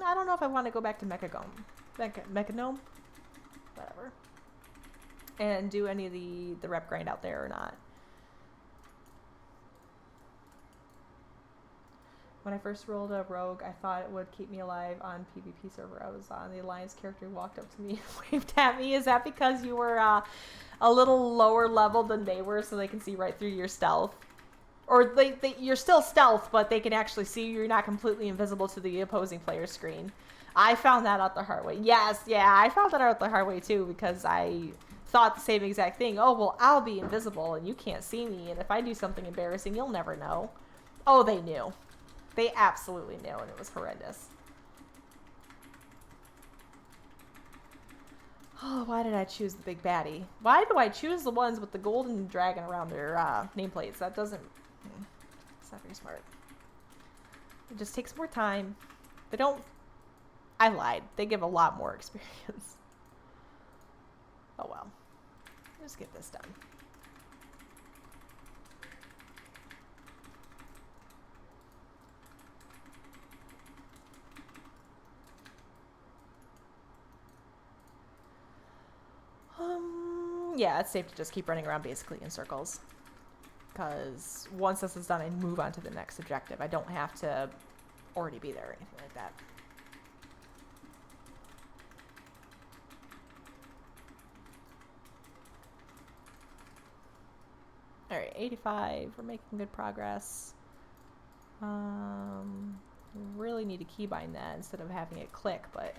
S1: I don't know if I want to go back to Mechanome. Whatever. And do any of the rep grind out there or not. When I first rolled a rogue, I thought it would keep me alive on PvP server I was on. The Alliance character walked up to me and waved at me. Is that because you were a little lower level than they were, so they can see right through your stealth? Or you're still stealth, but they can actually see you. You're not completely invisible to the opposing player's screen. I found that out the hard way. Yes, yeah, I found that out the hard way too, because I thought the same exact thing. Oh, well, I'll be invisible and you can't see me, and if I do something embarrassing, you'll never know. Oh, they knew. They absolutely knew, and it was horrendous. Oh, why did I choose the big baddie? Why do I choose the ones with the golden dragon around their nameplates? That doesn't... It's not very smart. It just takes more time. They don't... I lied. They give a lot more experience. Oh well. Just get this done. Yeah, it's safe to just keep running around basically in circles. Because once this is done, I move on to the next objective. I don't have to already be there or anything like that. Alright, 85. We're making good progress. Really need to keybind that instead of having it click, but...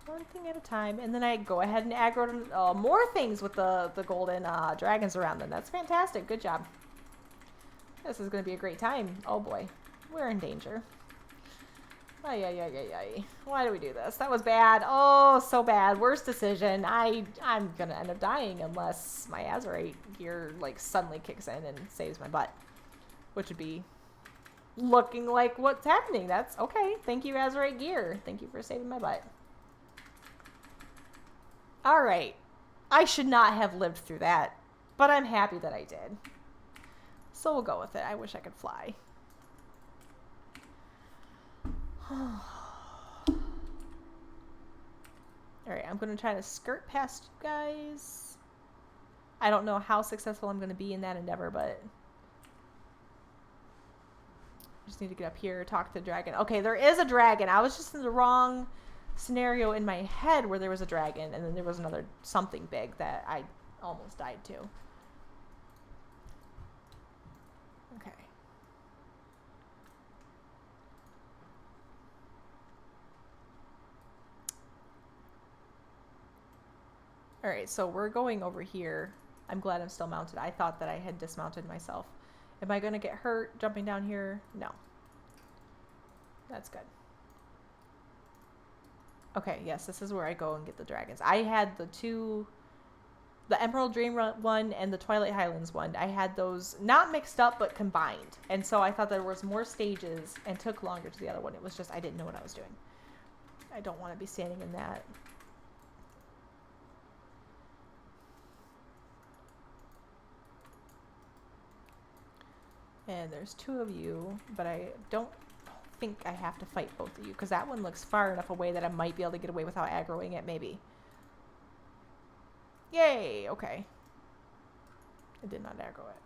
S1: one thing at a time, and then I go ahead and aggro more things with the golden dragons around them. That's fantastic. Good job. This is going to be a great time. Oh boy. We're in danger. Ay, ay, ay, ay, ay. Why do we do this? That was bad. Oh, so bad. Worst decision. I'm going to end up dying unless my Azerite gear like suddenly kicks in and saves my butt. Which would be looking like what's happening. That's okay. Thank you, Azerite gear. Thank you for saving my butt. Alright, I should not have lived through that, but I'm happy that I did. So we'll go with it. I wish I could fly. Alright, I'm going to try to skirt past you guys. I don't know how successful I'm going to be in that endeavor, but... I just need to get up here, talk to the dragon. Okay, there is a dragon. I was just in the wrong... scenario in my head where there was a dragon and then there was another something big that I almost died to. Okay. Alright, so we're going over here. I'm glad I'm still mounted. I thought that I had dismounted myself. Am I going to get hurt jumping down here? No. That's good. Okay, yes, this is where I go and get the dragons. I had the Emerald Dream one and the Twilight Highlands one. I had those not mixed up, but combined. And so I thought there was more stages and took longer to the other one. It was just, I didn't know what I was doing. I don't want to be standing in that. And there's two of you, but I don't think I have to fight both of you because that one looks far enough away that I might be able to get away without aggroing it, maybe. Yay, okay. I did not aggro it.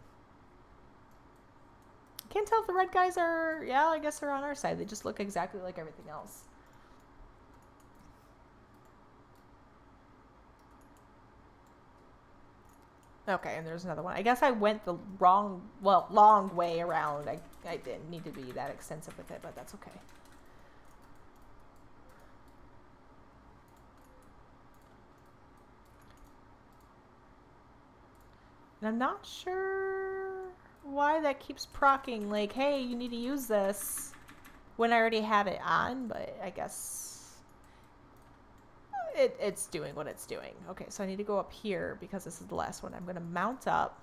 S1: Can't tell if the red guys are, yeah, I guess they're on our side. They just look exactly like everything else. Okay, and there's another one. I guess I went the long way around. I didn't need to be that extensive with it, but that's okay. And I'm not sure why that keeps proccing, like, hey, you need to use this. when I already have it on, but I guess it's doing what it's doing. Okay, so I need to go up here because this is the last one. I'm going to mount up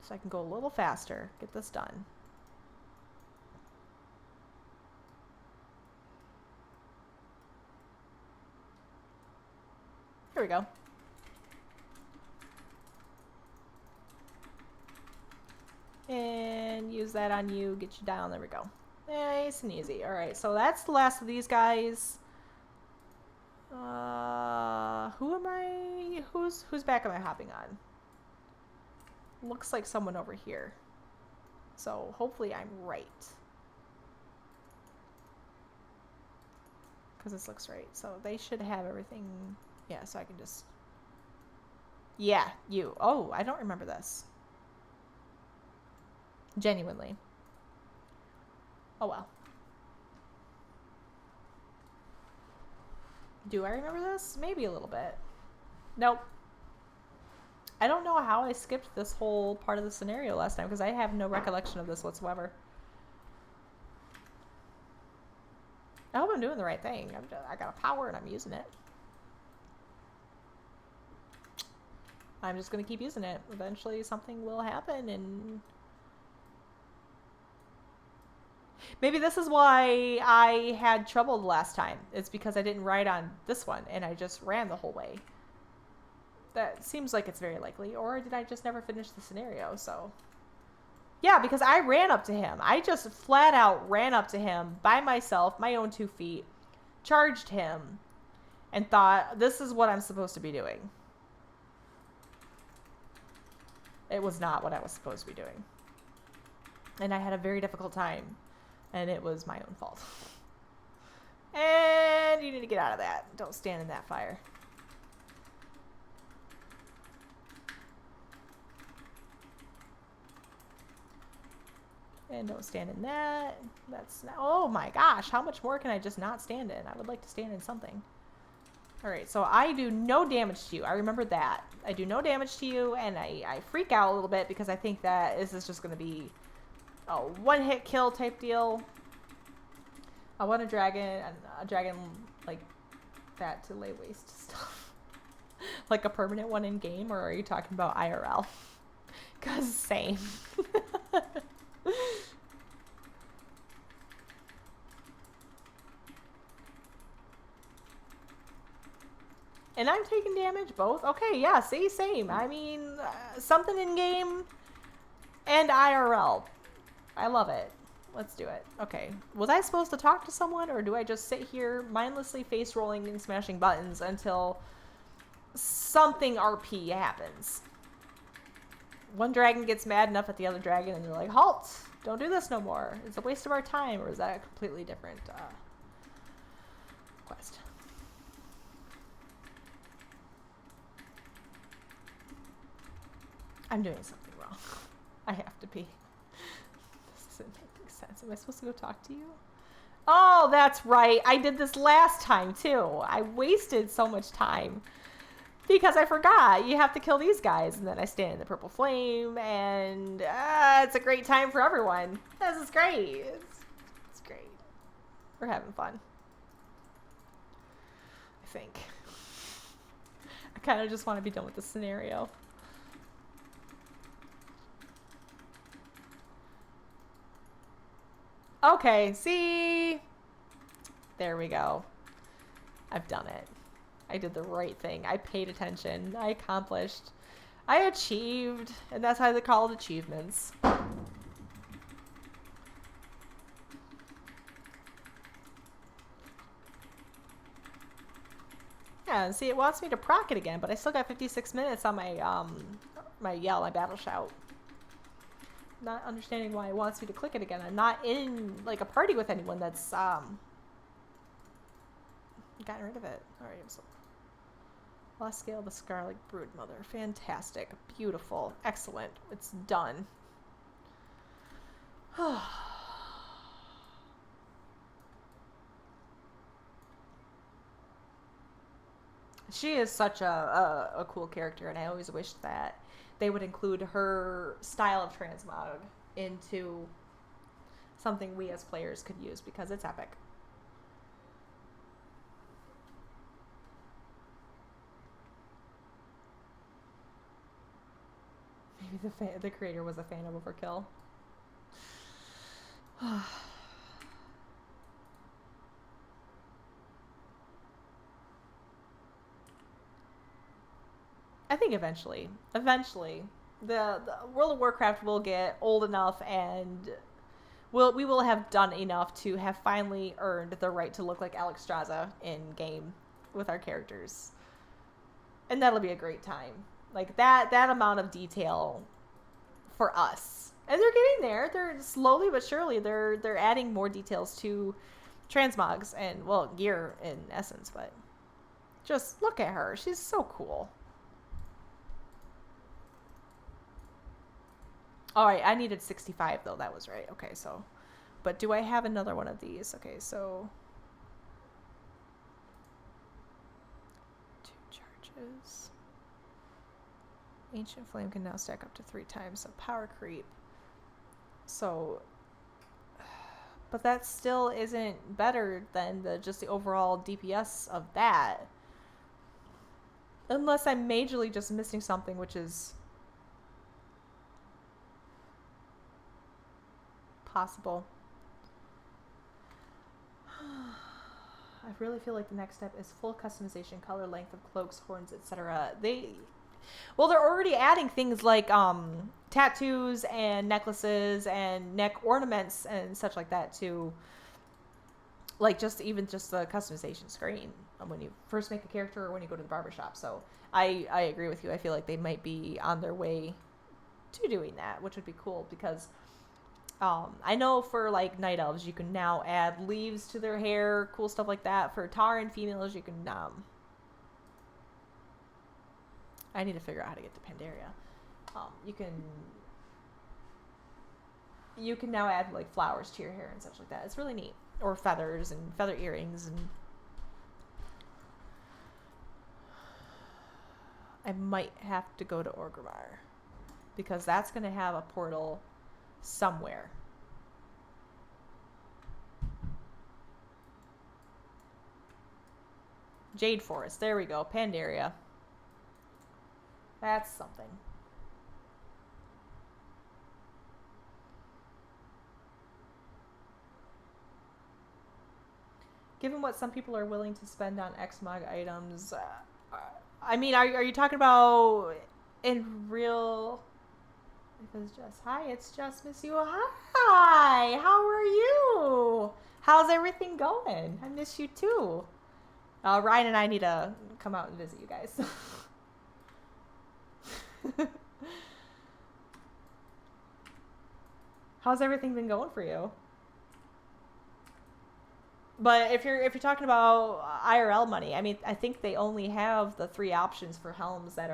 S1: so I can go a little faster, get this done. Here we go. And use that on you, get you down. There we go. Nice and easy. All right, so that's the last of these guys. Who am I? Whose back am I hopping on? Looks like someone over here. So hopefully I'm right. Because this looks right. So they should have everything. Yeah, so I can just... Yeah, you. Oh, I don't remember this. Genuinely. Oh well. Do I remember this? Maybe a little bit. Nope. I don't know how I skipped this whole part of the scenario last time because I have no recollection of this whatsoever. I hope I'm doing the right thing. I got a power and I'm using it. I'm just going to keep using it. Eventually something will happen and... Maybe this is why I had trouble the last time. It's because I didn't ride on this one and I just ran the whole way. That seems like it's very likely. Or did I just never finish the scenario? So, yeah, because I ran up to him. I just flat out ran up to him by myself, my own 2 feet, charged him, and thought, this is what I'm supposed to be doing. It was not what I was supposed to be doing. And I had a very difficult time. And it was my own fault. And you need to get out of that. Don't stand in that fire. And don't stand in that. That's not... Oh my gosh. How much more can I just not stand in? I would like to stand in something. Alright, so I do no damage to you. I remember that. I do no damage to you. And I freak out a little bit because I think that this is just going to be... a one-hit kill type deal. I want a dragon like that to lay waste to stuff. Like a permanent one in game, or are you talking about IRL? Cause same. And I'm taking damage both. Okay, yeah, see, same. I mean, something in game and IRL. I love it. Let's do it. Okay. Was I supposed to talk to someone, or do I just sit here mindlessly face rolling and smashing buttons until something RP happens? One dragon gets mad enough at the other dragon and they're like, halt! Don't do this no more. It's a waste of our time. Or is that a completely different quest? I'm doing something wrong. I have to be. This isn't making sense. Am I supposed to go talk to you? Oh, that's right. I did this last time too. I wasted so much time because I forgot. You have to kill these guys, and then I stand in the purple flame, and it's a great time for everyone. This is great. It's great. We're having fun. I think. I kind of just want to be done with this scenario. Okay, see? There we go. I've done it. I did the right thing. I paid attention. I accomplished. I achieved. And that's how they call it achievements. Yeah, see, it wants me to proc it again, but I still got 56 minutes on my, my yell, my battle shout. Not understanding why it wants me to click it again. I'm not in like a party with anyone that's gotten rid of it. All right, so last scale of the Scarlet Broodmother. Fantastic, beautiful, excellent. It's done. She is such a cool character, and I always wish that they would include her style of transmog into something we as players could use because it's epic. Maybe the creator was a fan of Overkill. I think eventually, the World of Warcraft will get old enough, and we will have done enough to have finally earned the right to look like Alexstrasza in game with our characters, and that'll be a great time. Like that amount of detail for us, and they're getting there. They're slowly but surely they're adding more details to transmogs and, well, gear in essence. But just look at her; she's so cool. All right, I needed 65 though. That was right. Okay, so, but do I have another one of these? Okay, so 2 charges. Ancient Flame can now stack up to 3 times, so power creep. So, but that still isn't better than just the overall DPS of that. Unless I'm majorly just missing something, which is possible. I really feel like the next step is full customization, color, length of cloaks, horns, etc. They're already adding things like tattoos and necklaces and neck ornaments and such like that to, like, just the customization screen when you first make a character or when you go to the barbershop. So I agree with you. I feel like they might be on their way to doing that, which would be cool because I know for like night elves you can now add leaves to their hair, cool stuff like that. For Tauren females you can I need to figure out how to get to Pandaria. You can now add like flowers to your hair and such like that. It's really neat. Or feathers and feather earrings. And I might have to go to Orgrimmar because that's going to have a portal somewhere. Jade Forest. There we go. Pandaria. That's something. Given what some people are willing to spend on Xmog items, I mean, are you talking about in real? It's just Miss You. Hi, how are you? How's everything going? I miss you too. Ryan and I need to come out and visit you guys. How's everything been going for you? But if you're talking about IRL money, I mean, I think they only have the 3 options for helms that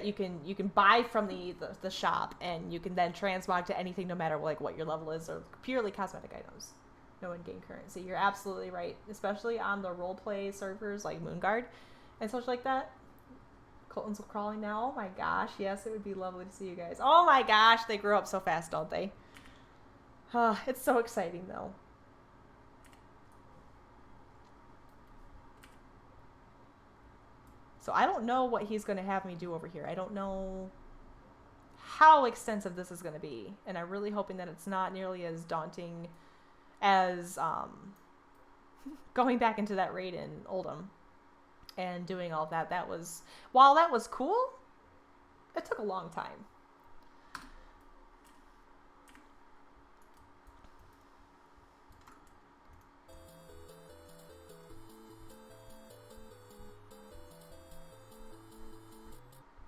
S1: you can buy from the shop, and you can then transmog to anything no matter like what your level is, or purely cosmetic items. No in-game currency. You're absolutely right, especially on the roleplay servers like Moonguard and such like that. Colton's crawling now. Oh my gosh, yes, it would be lovely to see you guys. Oh my gosh, they grow up so fast, don't they? It's so exciting though. So I don't know what he's going to have me do over here. I don't know how extensive this is going to be, and I'm really hoping that it's not nearly as daunting as going back into that raid in Oldham and doing all that. While that was cool, it took a long time.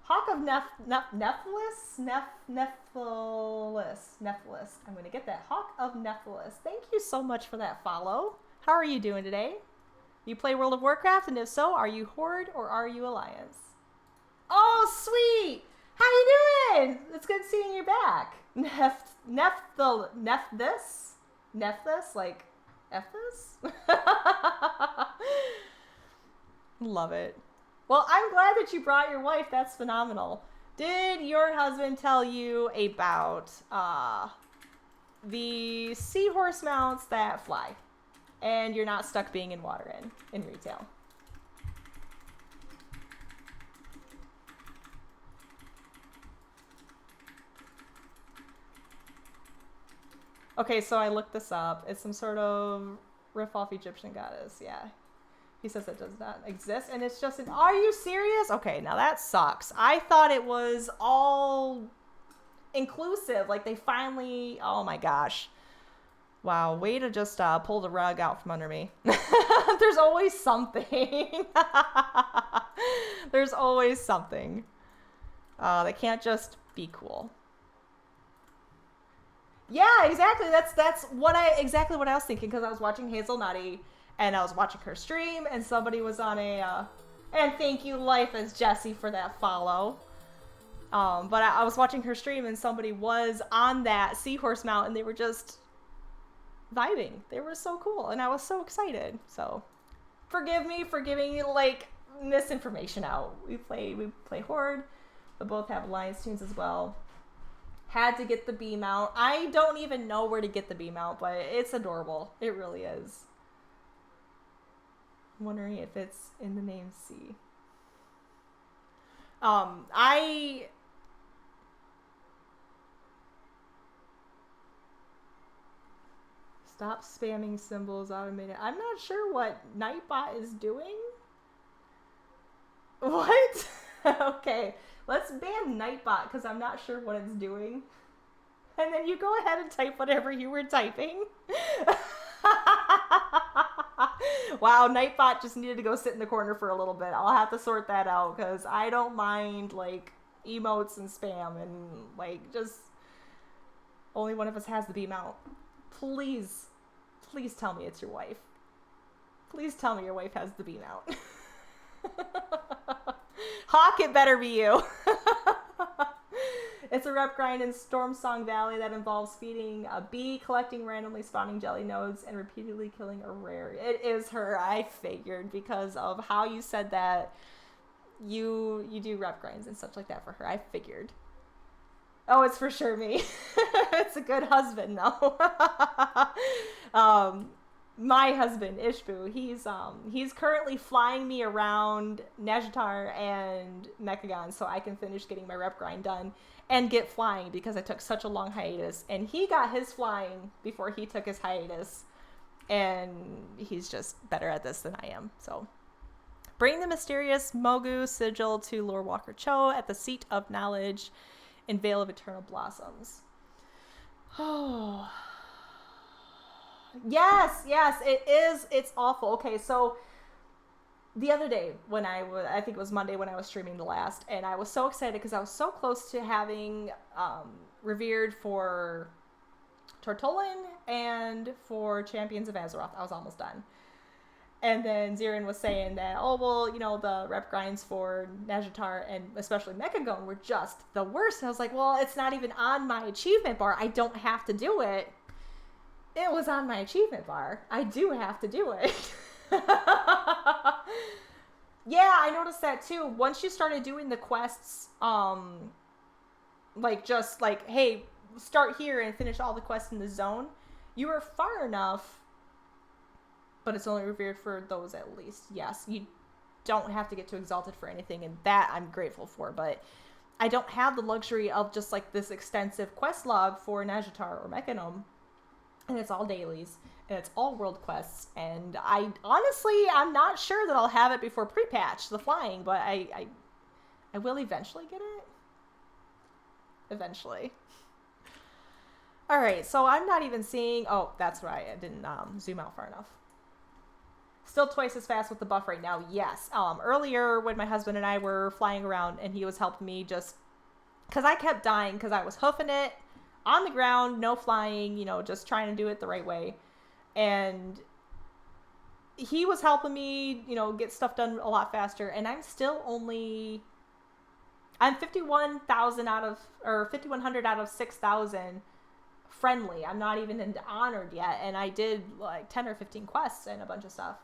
S1: Hawk of Nephilis. I'm going to get that. Hawk of Nephilis. Thank you so much for that follow. How are you doing today? You play World of Warcraft, and if so, are you Horde or are you Alliance? Oh, sweet! How you doing? It's good seeing you back. Nephthis? Like, F this? Love it. Well, I'm glad that you brought your wife. That's phenomenal. Did your husband tell you about the seahorse mounts that fly and you're not stuck being in water in retail? Okay, so I looked this up. It's some sort of riff off Egyptian goddess. Yeah. He says it does not exist, and it's just an... Are you serious? Okay, now that sucks. I thought it was all inclusive. Like, they finally... Oh, my gosh. Wow, way to just pull the rug out from under me. There's always something. There's always something. They can't just be cool. Yeah, exactly. That's what exactly what I was thinking, because I was watching Hazel Nutty and I was watching her stream and somebody was on a and thank you Life as Jesse for that follow. But I was watching her stream and somebody was on that seahorse mount and they were just vibing. They were so cool and I was so excited. So forgive me for giving like misinformation out. We play Horde. We both have Alliance tunes as well. Had to get the B mount. I don't even know where to get the B mount, but it's adorable. It really is. I'm wondering if it's in the name C. I stop spamming symbols automated. I'm not sure what Nightbot is doing. What? Okay. Let's ban Nightbot because I'm not sure what it's doing. And then you go ahead and type whatever you were typing. Wow, Nightbot just needed to go sit in the corner for a little bit. I'll have to sort that out because I don't mind like emotes and spam and like just only one of us has the B mount. Please tell me it's your wife. Please tell me your wife has the B mount. Hawk, it better be you. It's a rep grind in Storm Song Valley that involves feeding a bee, collecting randomly spawning jelly nodes, and repeatedly killing a rare. It is her, I figured, because of how you said that you do rep grinds and such like that for her. I figured. Oh, it's for sure me. It's a good husband, though. My husband, Ishbu, he's currently flying me around Najatar and Mechagon so I can finish getting my rep grind done and get flying because I took such a long hiatus. And he got his flying before he took his hiatus. And he's just better at this than I am. So, bring the mysterious Mogu sigil to Lord Walker Cho at the Seat of Knowledge in Vale of Eternal Blossoms. Oh... Yes, it is. It's awful. Okay, so the other day when I think it was Monday when I was streaming the last, and I was so excited because I was so close to having revered for Tortollan and for Champions of Azeroth. I was almost done. And then Zirin was saying that, oh, well, you know, the rep grinds for Najatar and especially Mechagon were just the worst. And I was like, well, it's not even on my achievement bar. I don't have to do it. It was on my achievement bar. I do have to do it. Yeah, I noticed that too. Once you started doing the quests, like just like, hey, start here and finish all the quests in the zone, you were far enough, but it's only revered for those at least. Yes, you don't have to get too exalted for anything, and that I'm grateful for, but I don't have the luxury of just like this extensive quest log for Najatar or Mechanom. And it's all dailies, and it's all world quests, and I'm not sure that I'll have it before pre-patch, the flying, but I will eventually get it. Eventually. Alright, so I'm not even seeing... Oh, that's right, I didn't zoom out far enough. Still twice as fast with the buff right now, yes. Earlier, when my husband and I were flying around, and he was helping me just... Because I kept dying, because I was hoofing it, on the ground, no flying, you know, just trying to do it the right way. And he was helping me, you know, get stuff done a lot faster. And I'm still only... I'm 51,000 out of... Or 5,100 out of 6,000 friendly. I'm not even into honored yet. And I did like 10 or 15 quests and a bunch of stuff.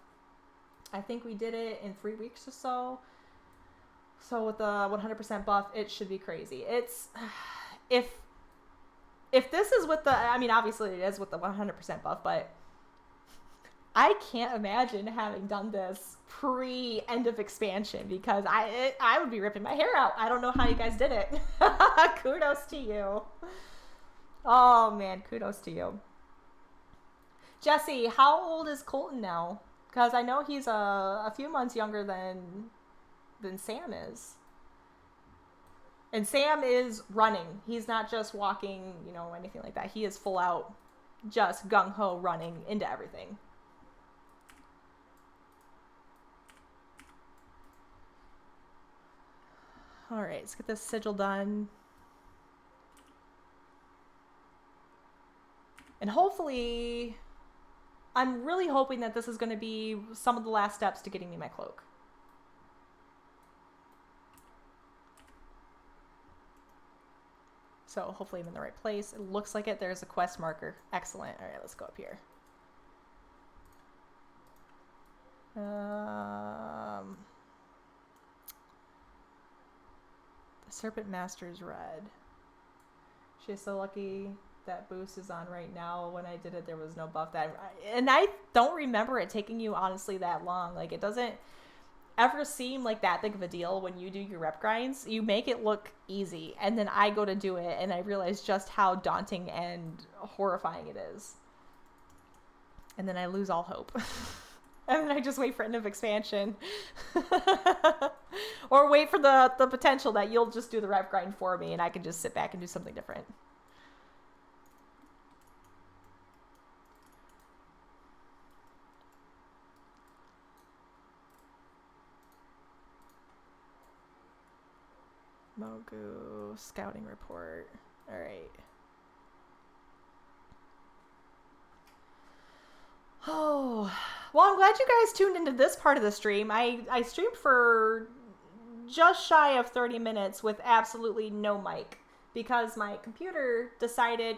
S1: I think we did it in 3 weeks or so. So with the 100% buff, it should be crazy. It's if this is with the, I mean, obviously it is with the 100% buff, but I can't imagine having done this pre end of expansion because I would be ripping my hair out. I don't know how you guys did it. Kudos to you. Oh man, kudos to you. Jesse, how old is Colton now? Because I know he's a few months younger than Sam is. And Sam is running. He's not just walking, you know, anything like that. He is full out, just gung-ho running into everything. All right, let's get this sigil done. And hopefully, I'm really hoping that this is going to be some of the last steps to getting me my cloak. So hopefully I'm in the right place. It looks like it. There's a quest marker. Excellent. All right, let's go up here. The Serpent Master's red. She's so lucky that boost is on right now. When I did it, there was no buff. And I don't remember it taking you honestly that long. Like, it doesn't ever seem like that big of a deal when you do your rep grinds. You make it look easy, and then I go to do it and I realize just how daunting and horrifying it is, and then I lose all hope. And then I just wait for end of expansion. Or wait for the potential that you'll just do the rep grind for me and I can just sit back and do something different. Mogu scouting report. All right. Oh, well, I'm glad you guys tuned into this part of the stream. I streamed for just shy of 30 minutes with absolutely no mic because my computer decided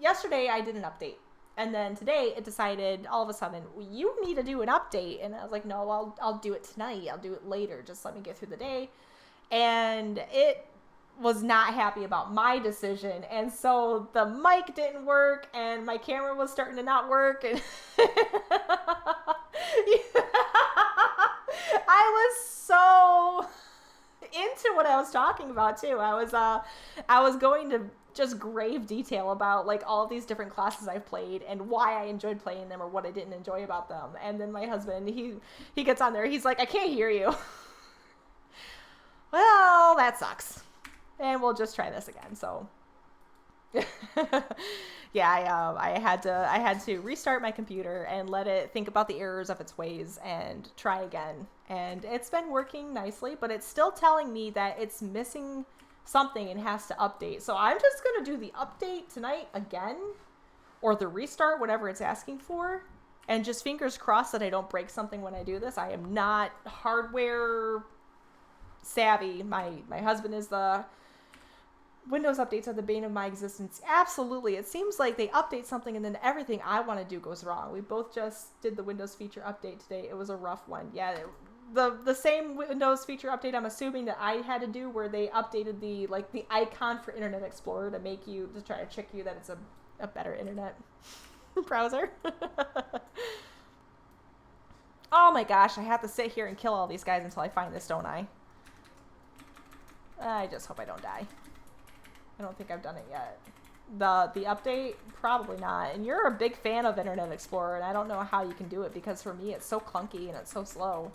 S1: yesterday I did an update. And then today it decided all of a sudden, you need to do an update. And I was like, no, I'll do it tonight. I'll do it later. Just let me get through the day. And it was not happy about my decision, and so the mic didn't work and my camera was starting to not work, and I was so into what I was talking about too. I was going to just grave detail about like all of these different classes I've played and why I enjoyed playing them or what I didn't enjoy about them. And then my husband, he gets on there, he's like, I can't hear you. Well, that sucks. And we'll just try this again. So yeah, I had to restart my computer and let it think about the errors of its ways and try again. And it's been working nicely, but it's still telling me that it's missing something and has to update. So I'm just going to do the update tonight again, or the restart, whatever it's asking for. And just fingers crossed that I don't break something when I do this. I am not hardware savvy. My husband is the Windows updates are the bane of my existence. Absolutely. It seems like they update something and then everything I want to do goes wrong. We both just did the Windows feature update today. It was a rough one. Yeah, the same Windows feature update I'm assuming that I had to do, where they updated the icon for Internet Explorer to try to trick you that it's a better internet browser. Oh my gosh, I have to sit here and kill all these guys until I find this, don't I? I just hope I don't die. I don't think I've done it yet. The update? Probably not. And you're a big fan of Internet Explorer, and I don't know how you can do it, because for me it's so clunky and it's so slow.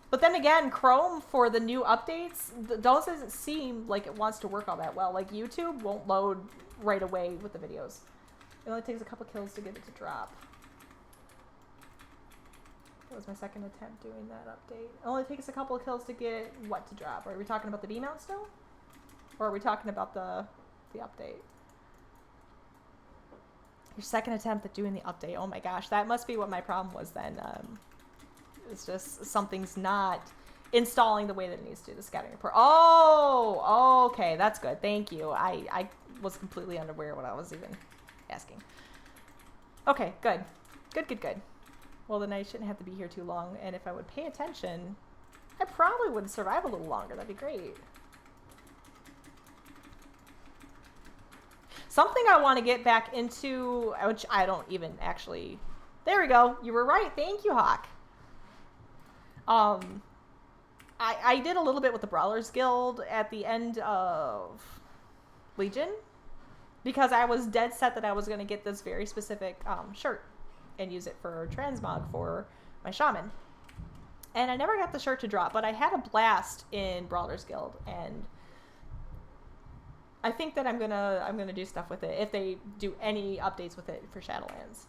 S1: But then again, Chrome, for the new updates, doesn't seem like it wants to work all that well. Like, YouTube won't load right away with the videos. It only takes a couple kills to get it to drop. That was my second attempt doing that update. It only takes a couple of kills to get what to drop? Are we talking about the B mount still? Or are we talking about the update? Your second attempt at doing the update. Oh my gosh, that must be what my problem was then. It's just something's not installing the way that it needs to. The scouting report. Oh, okay, that's good. Thank you. I was completely unaware what I was even asking. Okay, good. Good. Well, then I shouldn't have to be here too long. And if I would pay attention, I probably would survive a little longer. That'd be great. Something I want to get back into, which I don't even actually... There we go. You were right. Thank you, Hawk. I did a little bit with the Brawlers Guild at the end of Legion, because I was dead set that I was going to get this very specific shirt and use it for transmog for my shaman. And I never got the shirt to drop, but I had a blast in Brawlers Guild, and I think that I'm gonna do stuff with it if they do any updates with it for Shadowlands.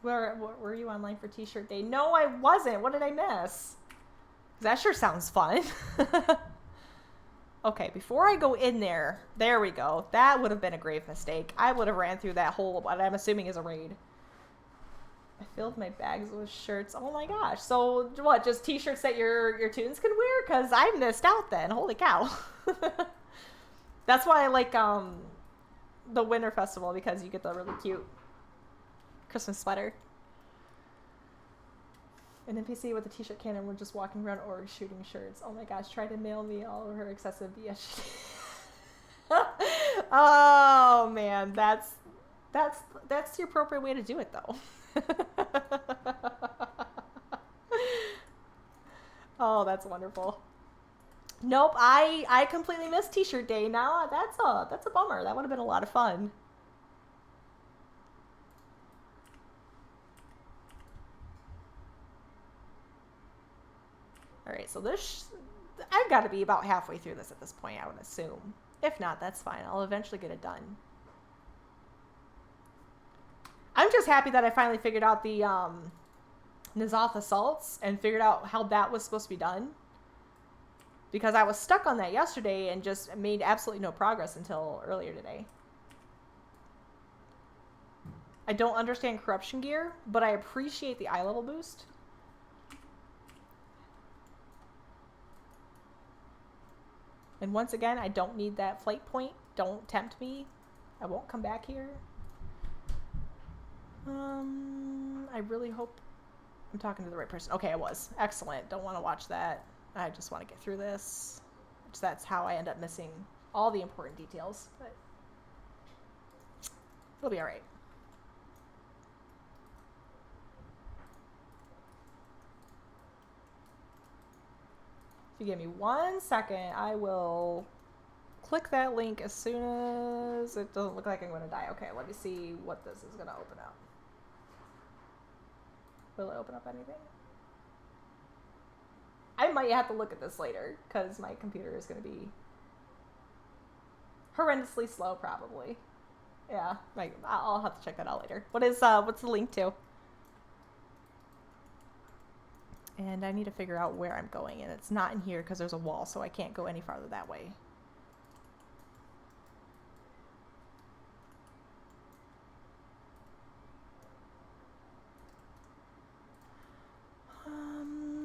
S1: Were you online for T-shirt day? No, I wasn't. What did I miss? That sure sounds fun. Okay, before I go in there, there we go. That would have been a grave mistake. I would have ran through that whole, what I'm assuming is a raid. I filled my bags with shirts. Oh my gosh. So what, just T-shirts that your tunes can wear? Because I missed out then. Holy cow. That's why I like the Winter Festival, because you get the really cute Christmas sweater. An NPC with a T-shirt cannon were just walking around or shooting shirts. Oh my gosh, try to mail me all of her excessive BS. Oh man, that's the appropriate way to do it though. Oh, that's wonderful. Nope, I completely missed T-shirt day. Now that's a bummer. That would have been a lot of fun. All right, so this I've got to be about halfway through this at this point, I would assume. If not, that's fine. I'll eventually get it done. I'm just happy that I finally figured out the N'Zoth assaults and figured out how that was supposed to be done. Because I was stuck on that yesterday and just made absolutely no progress until earlier today. I don't understand corruption gear, but I appreciate the eye level boost. And once again, I don't need that flight point. Don't tempt me. I won't come back here. I really hope I'm talking to the right person. Okay, I was. Excellent. Don't want to watch that. I just want to get through this. Which that's how I end up missing all the important details. But it'll be all right. If you give me 1 second, I will click that link as soon as it doesn't look like I'm going to die. Okay, let me see what this is going to open up. Will it open up anything? I might have to look at this later because my computer is going to be horrendously slow probably. Yeah, I'll have to check that out later. What's the link to? And I need to figure out where I'm going, and it's not in here because there's a wall, so I can't go any farther that way.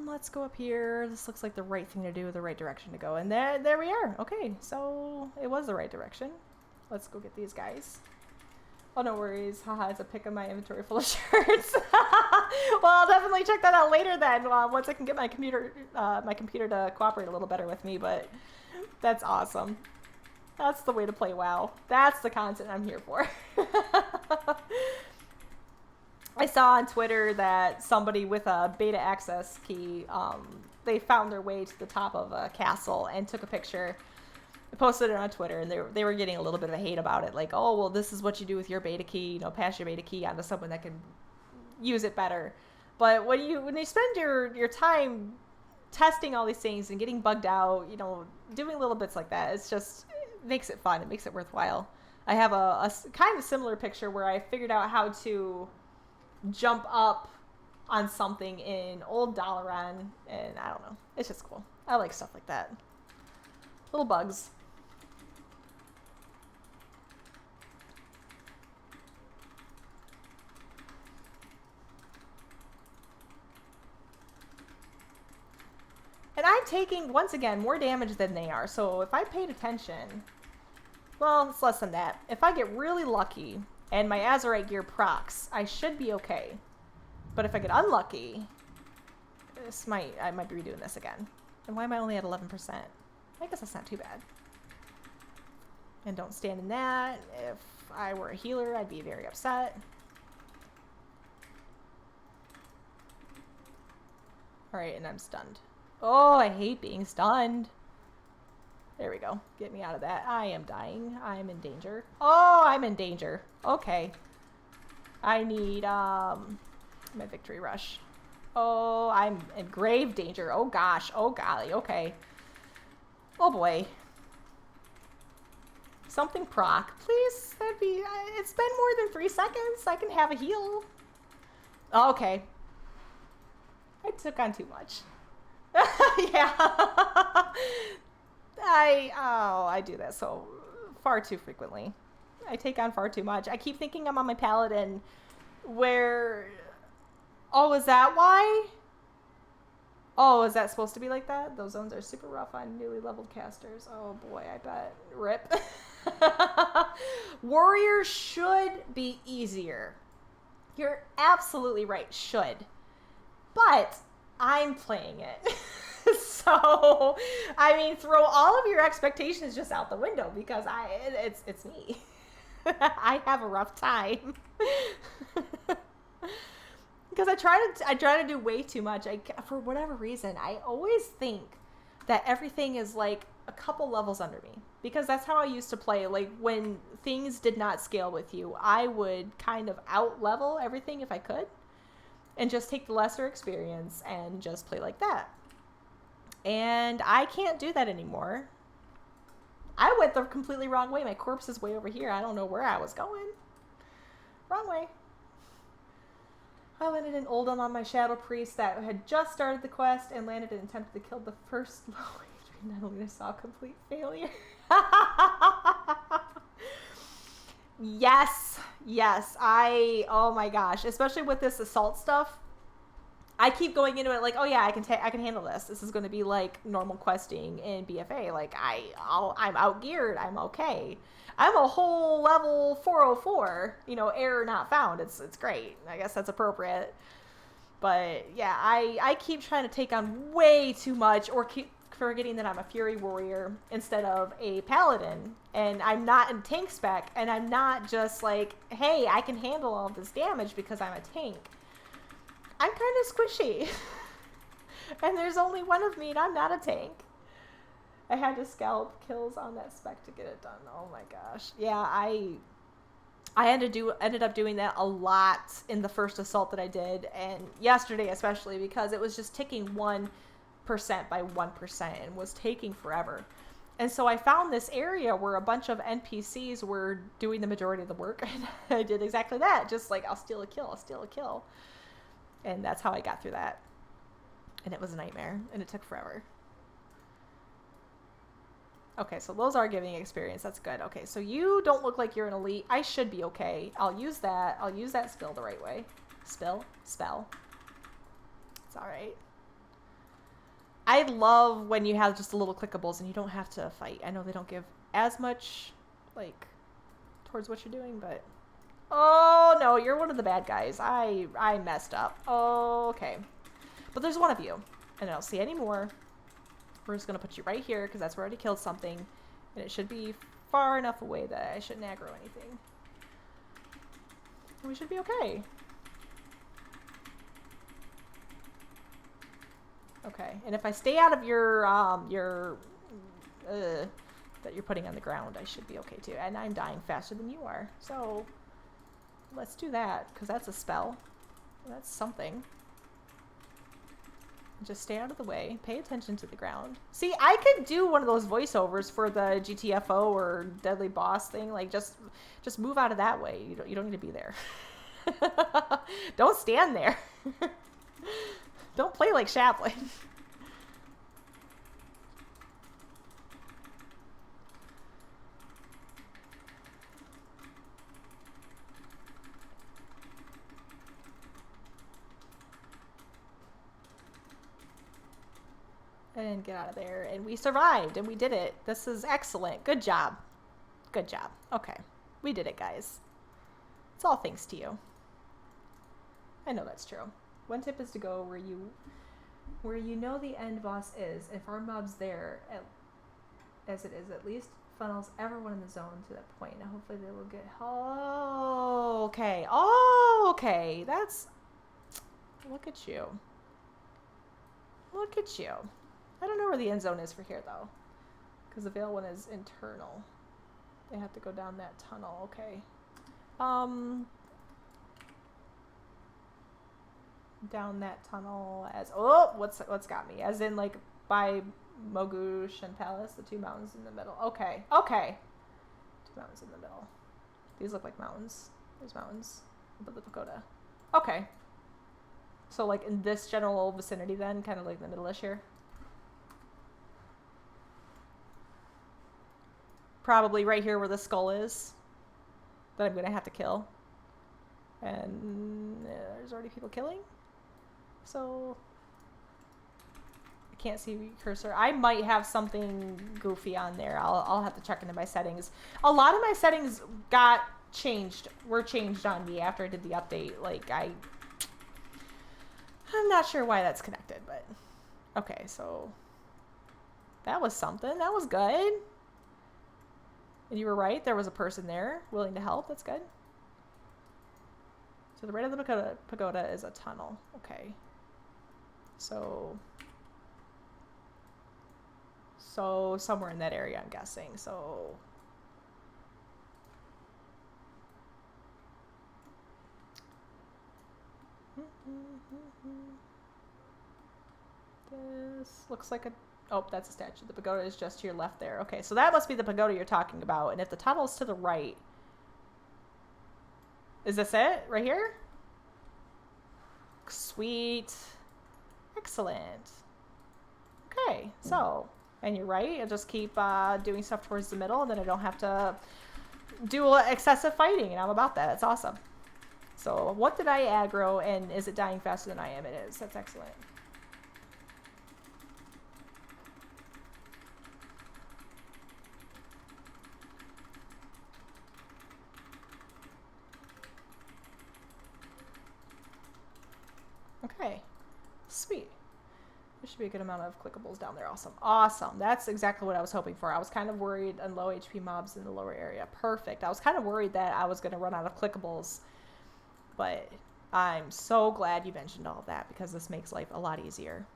S1: Let's go up here. This looks like the right thing to do, the right direction to go. And there we are. Okay, so it was the right direction. Let's go get these guys. Oh, no worries. Haha, it's a pic of my inventory full of shirts. Well, I'll definitely check that out later then, once I can get my computer to cooperate a little better with me, but that's awesome. That's the way to play WoW. That's the content I'm here for. I saw on Twitter that somebody with a beta access key, they found their way to the top of a castle and took a picture. I posted it on Twitter, and they were getting a little bit of a hate about it. Like, oh, well, this is what you do with your beta key. You know, pass your beta key on to someone that can use it better. But when you spend your time testing all these things and getting bugged out, you know, doing little bits like that, it makes it fun. It makes it worthwhile. I have a kind of similar picture where I figured out how to jump up on something in old Dalaran, and I don't know. It's just cool. I like stuff like that. Little bugs. And I'm taking, once again, more damage than they are. So if I paid attention, well, it's less than that. If I get really lucky and my Azurite gear procs, I should be okay. But if I get unlucky I might be redoing this again. And why am I only at 11%? I guess that's not too bad. And don't stand in that. If I were a healer, I'd be very upset. Alright, and I'm stunned. Oh, I hate being stunned. There we go. Get me out of that. I am dying. I'm in danger. Oh, I'm in danger. Okay. I need, my victory rush. Oh, I'm in grave danger. Oh, gosh. Oh, golly. Okay. Oh, boy. Something proc. Please. That'd be, it's been more than 3 seconds. I can have a heal. Oh, okay. I took on too much. Yeah. I do that so far too frequently. I take on far too much. I keep thinking I'm on my paladin where, oh, is that why? Oh, is that supposed to be like that? Those zones are super rough on newly leveled casters. Oh boy, I bet. Rip. Warrior should be easier. You're absolutely right, should. But I'm playing it. So, I mean, throw all of your expectations just out the window because it's me. I have a rough time. Because I try to do way too much. For whatever reason, I always think that everything is like a couple levels under me. Because that's how I used to play. Like when things did not scale with you, I would kind of out level everything if I could. And just take the lesser experience and just play like that. And I can't do that anymore. I went the completely wrong way. My corpse is way over here. I don't know where I was going. Wrong way. I landed in Illidan on my Shadow Priest that had just started the quest and landed and attempted to kill the first low age. Not only I saw complete failure. Yes. Oh my gosh. Especially with this assault stuff. I keep going into it like, oh yeah, I can handle this. This is going to be like normal questing in BFA. Like I'm outgeared. I'm okay. I'm a whole level 404. You know, error not found. It's great. I guess that's appropriate. But yeah, I keep trying to take on way too much, or keep forgetting that I'm a Fury Warrior instead of a Paladin, and I'm not in tank spec, and I'm not just like, hey, I can handle all this damage because I'm a tank. I'm kind of squishy. And there's only one of me, and I'm not a tank. I had to scalp kills on that spec to get it done. Oh my gosh. Yeah, I ended up doing that a lot in the first assault that I did, and yesterday especially, because it was just ticking 1% by 1% and was taking forever. And so I found this area where a bunch of NPCs were doing the majority of the work, and I did exactly that. Just like, I'll steal a kill. And that's how I got through that. And it was a nightmare, and it took forever. Okay, so those are giving experience. That's good. Okay, so you don't look like you're an elite. I should be okay. I'll use that. I'll use that skill the right way. Spell. It's all right. I love when you have just the little clickables and you don't have to fight. I know they don't give as much, like, towards what you're doing, but... Oh, no, you're one of the bad guys. I messed up. Okay. But there's one of you, and I don't see any more. We're just going to put you right here, because that's where I already killed something. And it should be far enough away that I shouldn't aggro anything. And we should be okay. Okay, and if I stay out of your that you're putting on the ground, I should be okay too. And I'm dying faster than you are. So, let's do that, because that's a spell. That's something. Just stay out of the way. Pay attention to the ground. See, I could do one of those voiceovers for the GTFO or Deadly Boss thing. Like, just move out of that way. You don't need to be there. Don't stand there. Don't play like Chaplin. And get out of there. And we survived, and we did it. This is excellent. Good job. Good job. Okay. We did it, guys. It's all thanks to you. I know that's true. One tip is to go where you where you know the end boss is, if our mob's there, as it is, at least funnels everyone in the zone to that point. Now hopefully they will get... Oh, okay. Oh, okay. That's... Look at you. Look at you. I don't know where the end zone is for here, though. Because the Veil one is internal. They have to go down that tunnel. Okay. Down that tunnel as... Oh! What's got me? As in, like, by Mogush and Palace, the two mountains in the middle. Okay. Okay. Two mountains in the middle. These look like mountains. There's mountains above the pagoda. Okay. So, like, in this general vicinity then, kind of like in the middle-ish here. Probably right here where the skull is. That I'm going to have to kill. And there's already people killing. So... I can't see cursor. I might have something goofy on there. I'll have to check into my settings. A lot of my settings were changed on me after I did the update. Like, I'm not sure why that's connected, but... Okay, so... That was something. That was good. And you were right. There was a person there willing to help. That's good. So the right of the pagoda is a tunnel. Okay. So somewhere in that area, I'm guessing. So this looks like a... Oh, that's a statue. The pagoda is just to your left there. Okay, so that must be the pagoda you're talking about. And if the tunnel's to the right... Is this it? Right here? Sweet. Excellent. Okay, so... And you're right. I'll just keep doing stuff towards the middle, and then I don't have to do excessive fighting, and I'm about that. It's awesome. So what did I aggro, and is it dying faster than I am? It is. That's excellent. Okay. Sweet. There should be a good amount of clickables down there. Awesome. Awesome. That's exactly what I was hoping for. I was kind of worried on low HP mobs in the lower area. Perfect. I was kind of worried that I was going to run out of clickables. But I'm so glad you mentioned all of that, because this makes life a lot easier.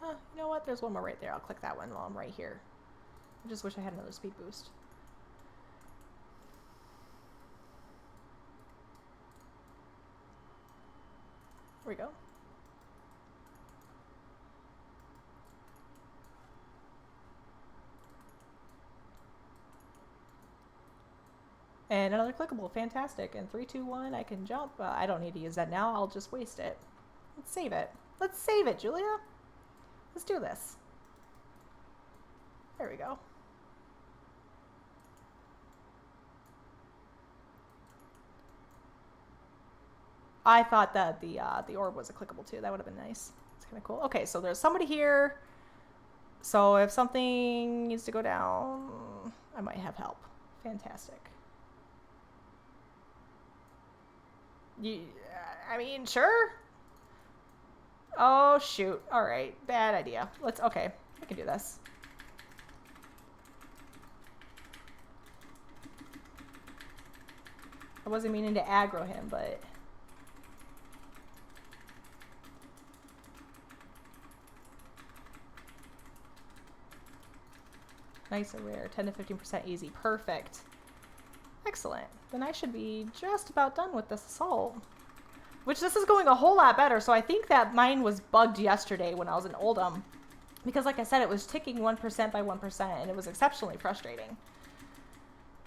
S1: You know what? There's one more right there. I'll click that one while I'm right here. I just wish I had another speed boost. There we go. And another clickable. Fantastic. And 3, 2, 1, I can jump. I don't need to use that now. I'll just waste it. Let's save it. Let's save it, Julia. Let's do this. There we go. I thought that the orb was a clickable too. That would have been nice. It's kind of cool. Okay, so there's somebody here. So if something needs to go down, I might have help. Fantastic. I mean, sure. Oh, shoot. All right. Bad idea. Okay. I can do this. I wasn't meaning to aggro him, but... Nice and rare. 10 to 15% easy. Perfect. Excellent. Then I should be just about done with this assault. Which, this is going a whole lot better. So I think that mine was bugged yesterday when I was in Oldham. Because like I said, it was ticking 1% by 1%. And it was exceptionally frustrating.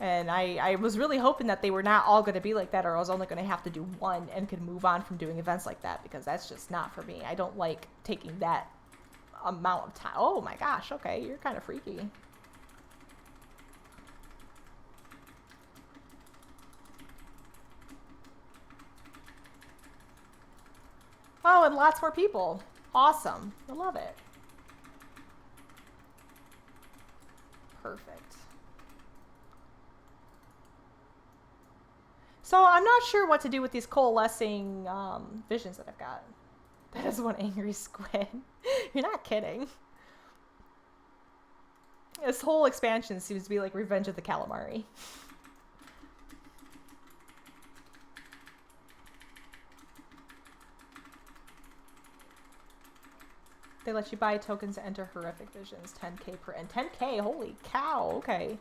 S1: And I was really hoping that they were not all going to be like that. Or I was only going to have to do one and could move on from doing events like that. Because that's just not for me. I don't like taking that amount of time. Oh my gosh. Okay. You're kind of freaky. Oh, and lots more people. Awesome. I love it. Perfect. So I'm not sure what to do with these coalescing visions that I've got. That is one angry squid. You're not kidding. This whole expansion seems to be like Revenge of the Calamari. They let you buy tokens to enter horrific visions. 10k per and 10k. Holy cow. Okay.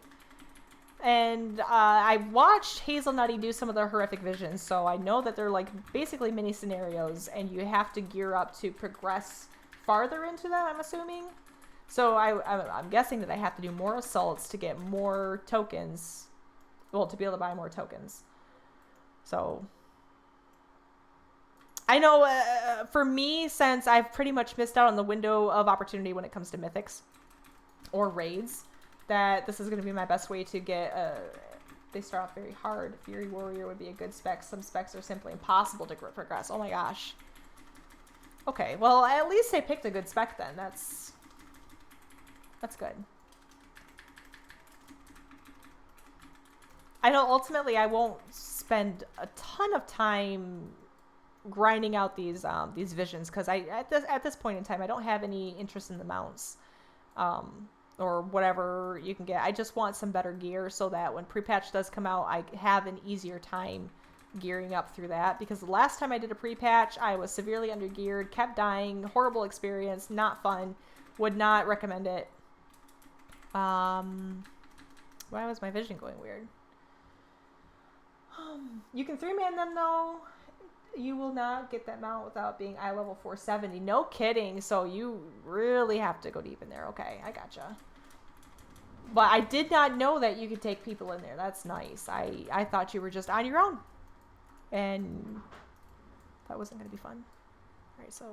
S1: And I watched Hazelnutty do some of the horrific visions, so I know that they're like basically mini scenarios, and you have to gear up to progress farther into them, I'm assuming. So I'm guessing that I have to do more assaults to get more tokens. Well, to be able to buy more tokens. So I know for me, since I've pretty much missed out on the window of opportunity when it comes to mythics or raids, that this is going to be my best way to get they start off very hard. Fury Warrior would be a good spec. Some specs are simply impossible to progress. Oh my gosh. Okay, well, at least I picked a good spec then. That's good. I know ultimately I won't spend a ton of time grinding out these visions, because at this point in time I don't have any interest in the mounts. Or whatever you can get. I just want some better gear so that when pre-patch does come out, I have an easier time gearing up through that. Because the last time I did a pre-patch, I was severely under-geared, kept dying, horrible experience, not fun, would not recommend it. Why was my vision going weird? You can 3-man them though. You will not get that mount without being eye level 470. No kidding. So you really have to go deep in there. Okay, I gotcha. But I did not know that you could take people in there. That's nice. I thought you were just on your own. And that wasn't going to be fun. Alright, so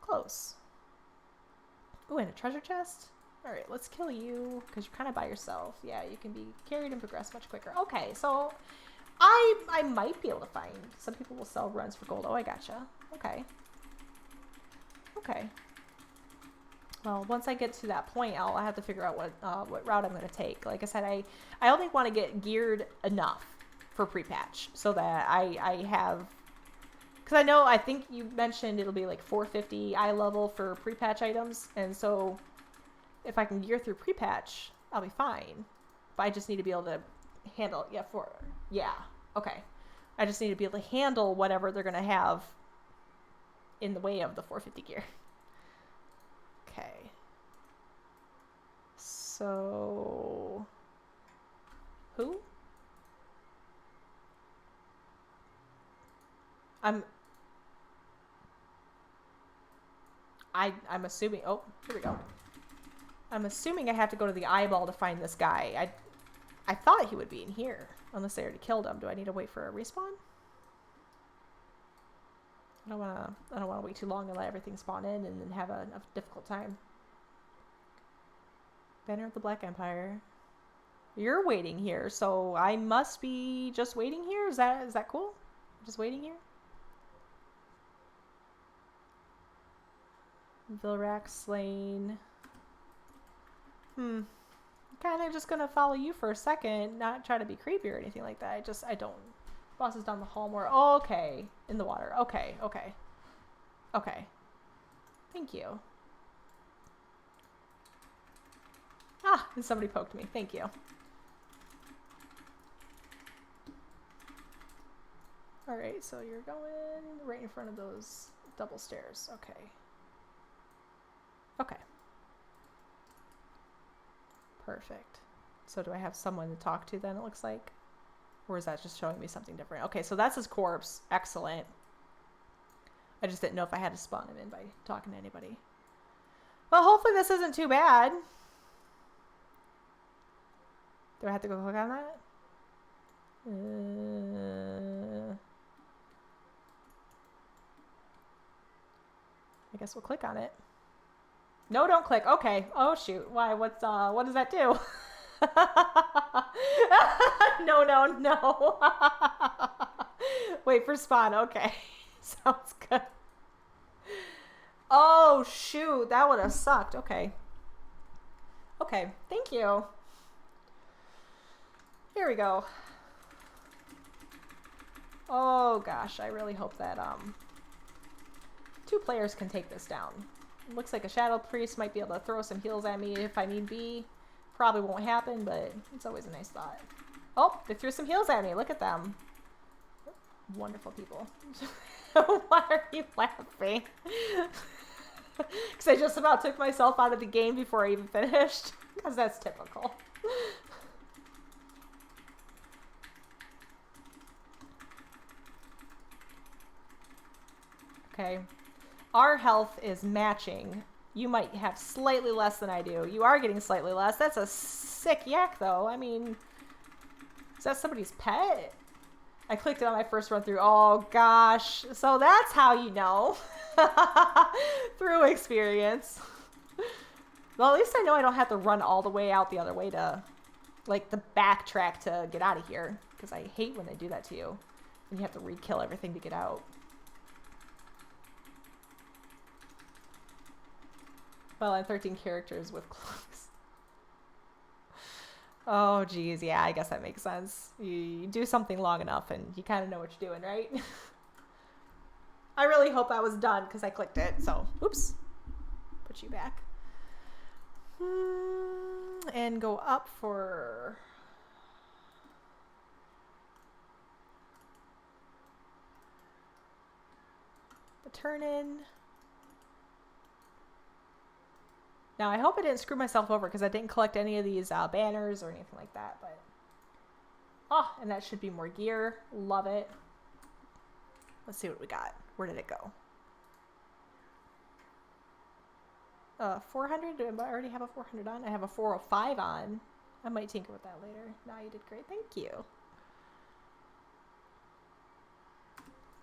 S1: close. Ooh, and a treasure chest? Alright, let's kill you, because you're kind of by yourself. Yeah, you can be carried and progress much quicker. Okay, so I might be able to find. Some people will sell runs for gold. Oh, I gotcha. Okay. Okay. Well, once I get to that point, I'll have to figure out what route I'm going to take. Like I said, I only want to get geared enough for pre-patch so that I have... Because I think you mentioned it'll be like 450 eye level for pre-patch items. And so if I can gear through pre-patch, I'll be fine. But I just need to be able to handle... Yeah. Okay. I just need to be able to handle whatever they're going to have in the way of the 450 gear. Okay. So... Who? I'm assuming... Oh, here we go. I'm assuming I have to go to the eyeball to find this guy. I thought he would be in here. Unless they already killed him. Do I need to wait for a respawn? I don't want to wait too long and let everything spawn in and then have a difficult time. Banner of the Black Empire. You're waiting here, so I must be just waiting here? Is that cool? Just waiting here? Vilrax slain. Kind of just gonna follow you for a second, not try to be creepy or anything like that. I don't. Boss is down the hall more. Oh, okay. In the water. Okay. Thank you. Ah, and somebody poked me. Thank you. Alright, so you're going right in front of those double stairs. Okay. Perfect. So do I have someone to talk to then, it looks like? Or is that just showing me something different? Okay, so that's his corpse. Excellent. I just didn't know if I had to spawn him in by talking to anybody. Well, hopefully this isn't too bad. Do I have to go click on that? I guess we'll click on it. No, don't click. Okay. Oh, shoot. Why? What does that do? No. Wait for spawn. Okay. Sounds good. Oh, shoot. That would have sucked. Okay. Thank you. Here we go. Oh gosh, I really hope that 2 players can take this down. It looks like a Shadow Priest might be able to throw some heals at me if I need be. Probably won't happen, but it's always a nice thought. Oh, they threw some heals at me. Look at them. Wonderful people. Why are you laughing? Because I just about took myself out of the game before I even finished. Because that's typical. Okay. Our health is matching. You might have slightly less than I do. You are getting slightly less. That's a sick yak, though. I mean, is that somebody's pet? I clicked it on my first run through. Oh, gosh. So that's how you know. Through experience. Well, at least I know I don't have to run all the way out the other way to, like, the backtrack to get out of here. Because I hate when they do that to you. And you have to re-kill everything to get out. Well, I'm 13 characters with cloaks. Oh, geez. Yeah, I guess that makes sense. You do something long enough and you kind of know what you're doing, right? I really hope I was done because I clicked it. So, oops. Put you back. And go up for... the turn in. Now, I hope I didn't screw myself over because I didn't collect any of these banners or anything like that. But oh, and that should be more gear. Love it. Let's see what we got. Where did it go? 400? Do I already have a 400 on? I have a 405 on. I might tinker with that later. No, you did great. Thank you.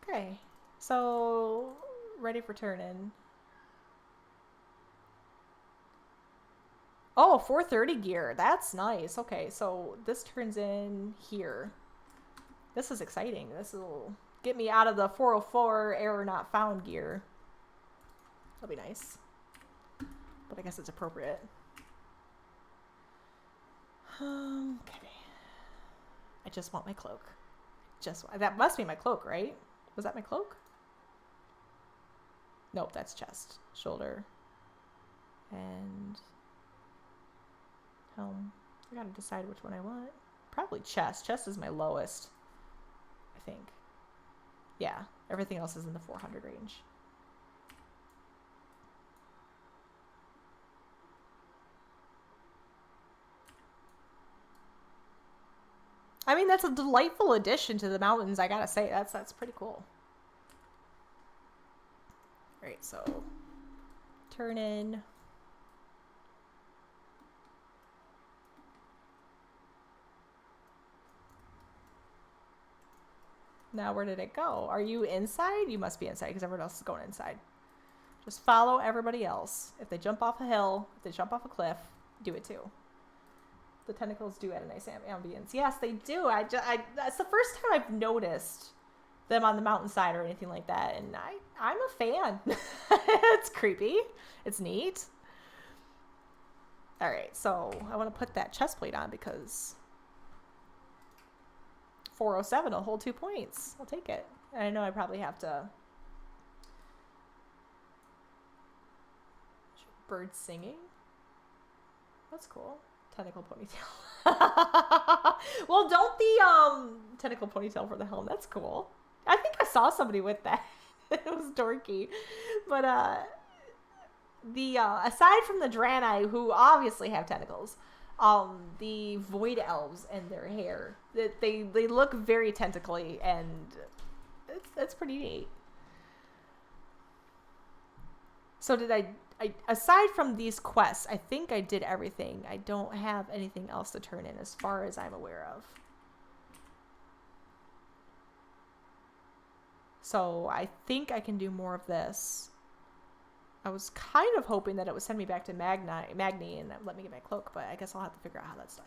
S1: Okay. So, ready for turn-in. Oh, 430 gear. That's nice. Okay, so this turns in here. This is exciting. This will get me out of the 404 error not found gear. That'll be nice. But I guess it's appropriate. Okay. I just want my cloak. That must be my cloak, right? Was that my cloak? Nope, that's chest, shoulder, and... I gotta decide which one I want. Probably chest. Chest is my lowest, I think. Yeah, everything else is in the 400 range. I mean, that's a delightful addition to the mountains, I gotta say. That's pretty cool. Alright, so turn in. Now, where did it go? Are you inside? You must be inside because everyone else is going inside. Just follow everybody else. If they jump off a hill, if they jump off a cliff, do it too. The tentacles do add a nice ambience. Yes, they do. That's the first time I've noticed them on the mountainside or anything like that, and I'm a fan. It's creepy. It's neat. All right, so I want to put that chest plate on because 407 will hold 2 points. I'll take it. And I know I probably have to... Bird singing? That's cool. Tentacle ponytail. Well, don't the tentacle ponytail for the helm. That's cool. I think I saw somebody with that. It was dorky. But aside from the Draenei, who obviously have tentacles, the void elves and their hair, they look very tentacly, and it's pretty neat. So did I aside from these quests, I think I did everything. I don't have anything else to turn in as far as I'm aware of. So I think I can do more of this. I was kind of hoping that it would send me back to Magni and let me get my cloak, but I guess I'll have to figure out how that's done.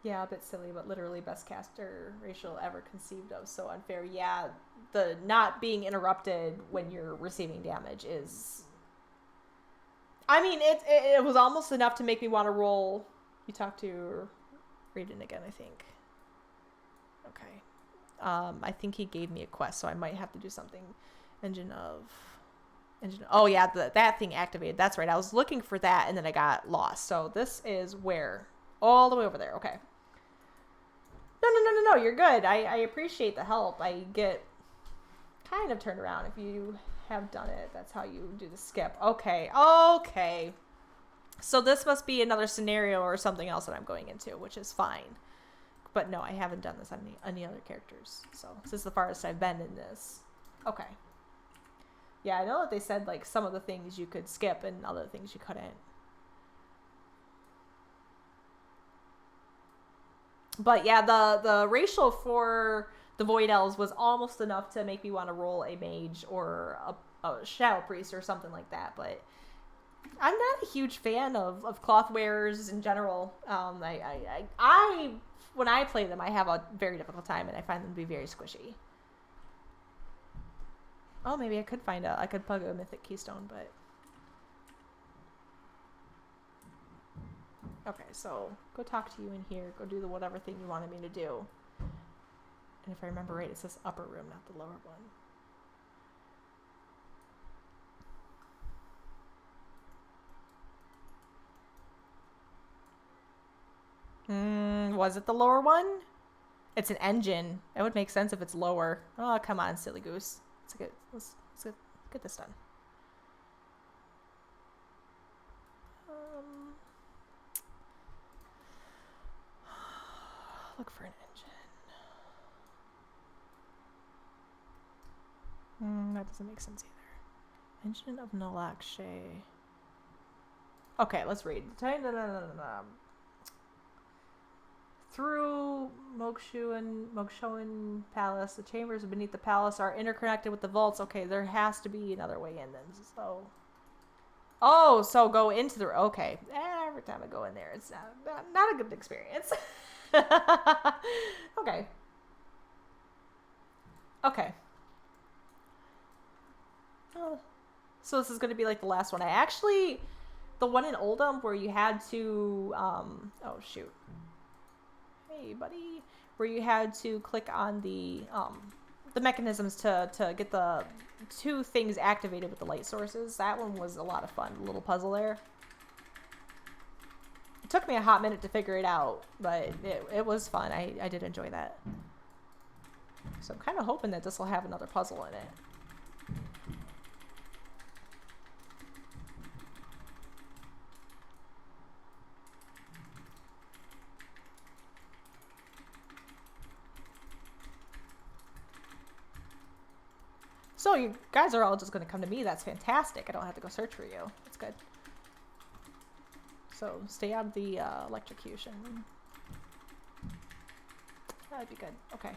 S1: Yeah, a bit silly, but literally best caster ratio ever conceived of. So unfair. Yeah, the not being interrupted when you're receiving damage is... I mean, it was almost enough to make me want to roll. You talk to read it again, I think. Okay. I think he gave me a quest, so I might have to do something. Engine. Oh yeah, that thing activated. That's right. I was looking for that, and then I got lost. So this is where? All the way over there. Okay. No. You're good. I appreciate the help. I get kind of turned around if you have done it. That's how you do the skip. Okay. So this must be another scenario or something else that I'm going into, which is fine. But no, I haven't done this on any other characters. So this is the farthest I've been in this. Okay. Yeah, I know that they said like some of the things you could skip and other things you couldn't. But yeah, the racial for the Void Elves was almost enough to make me want to roll a mage or a shadow priest or something like that. But I'm not a huge fan of cloth wearers in general. I when I play them, I have a very difficult time, and I find them to be very squishy. Oh, maybe I could I could plug a mythic keystone, but okay. So go talk to you in here. Go do the whatever thing you wanted me to do. And if I remember right, it says upper room, not the lower one. Was it the lower one? It's an engine. It would make sense if it's lower. Oh, come on, silly goose. Let's get this done. Look for an engine. That doesn't make sense either. Engine of Nalakshay. Okay, let's read. Through Mokshoan Palace, the chambers beneath the palace are interconnected with the vaults. Okay, there has to be another way in then. So go into the... Okay. Every time I go in there, it's not a good experience. Okay. So this is going to be like the last one. The one in Oldham where you had to... oh, shoot. Hey, buddy. Where you had to click on the mechanisms to get the two things activated with the light sources. That one was a lot of fun. A little puzzle there. It took me a hot minute to figure it out, but it was fun. I did enjoy that. So I'm kind of hoping that this will have another puzzle in it. So you guys are all just going to come to me. That's fantastic. I don't have to go search for you. That's good. So stay out of the electrocution. That'd be good. Okay.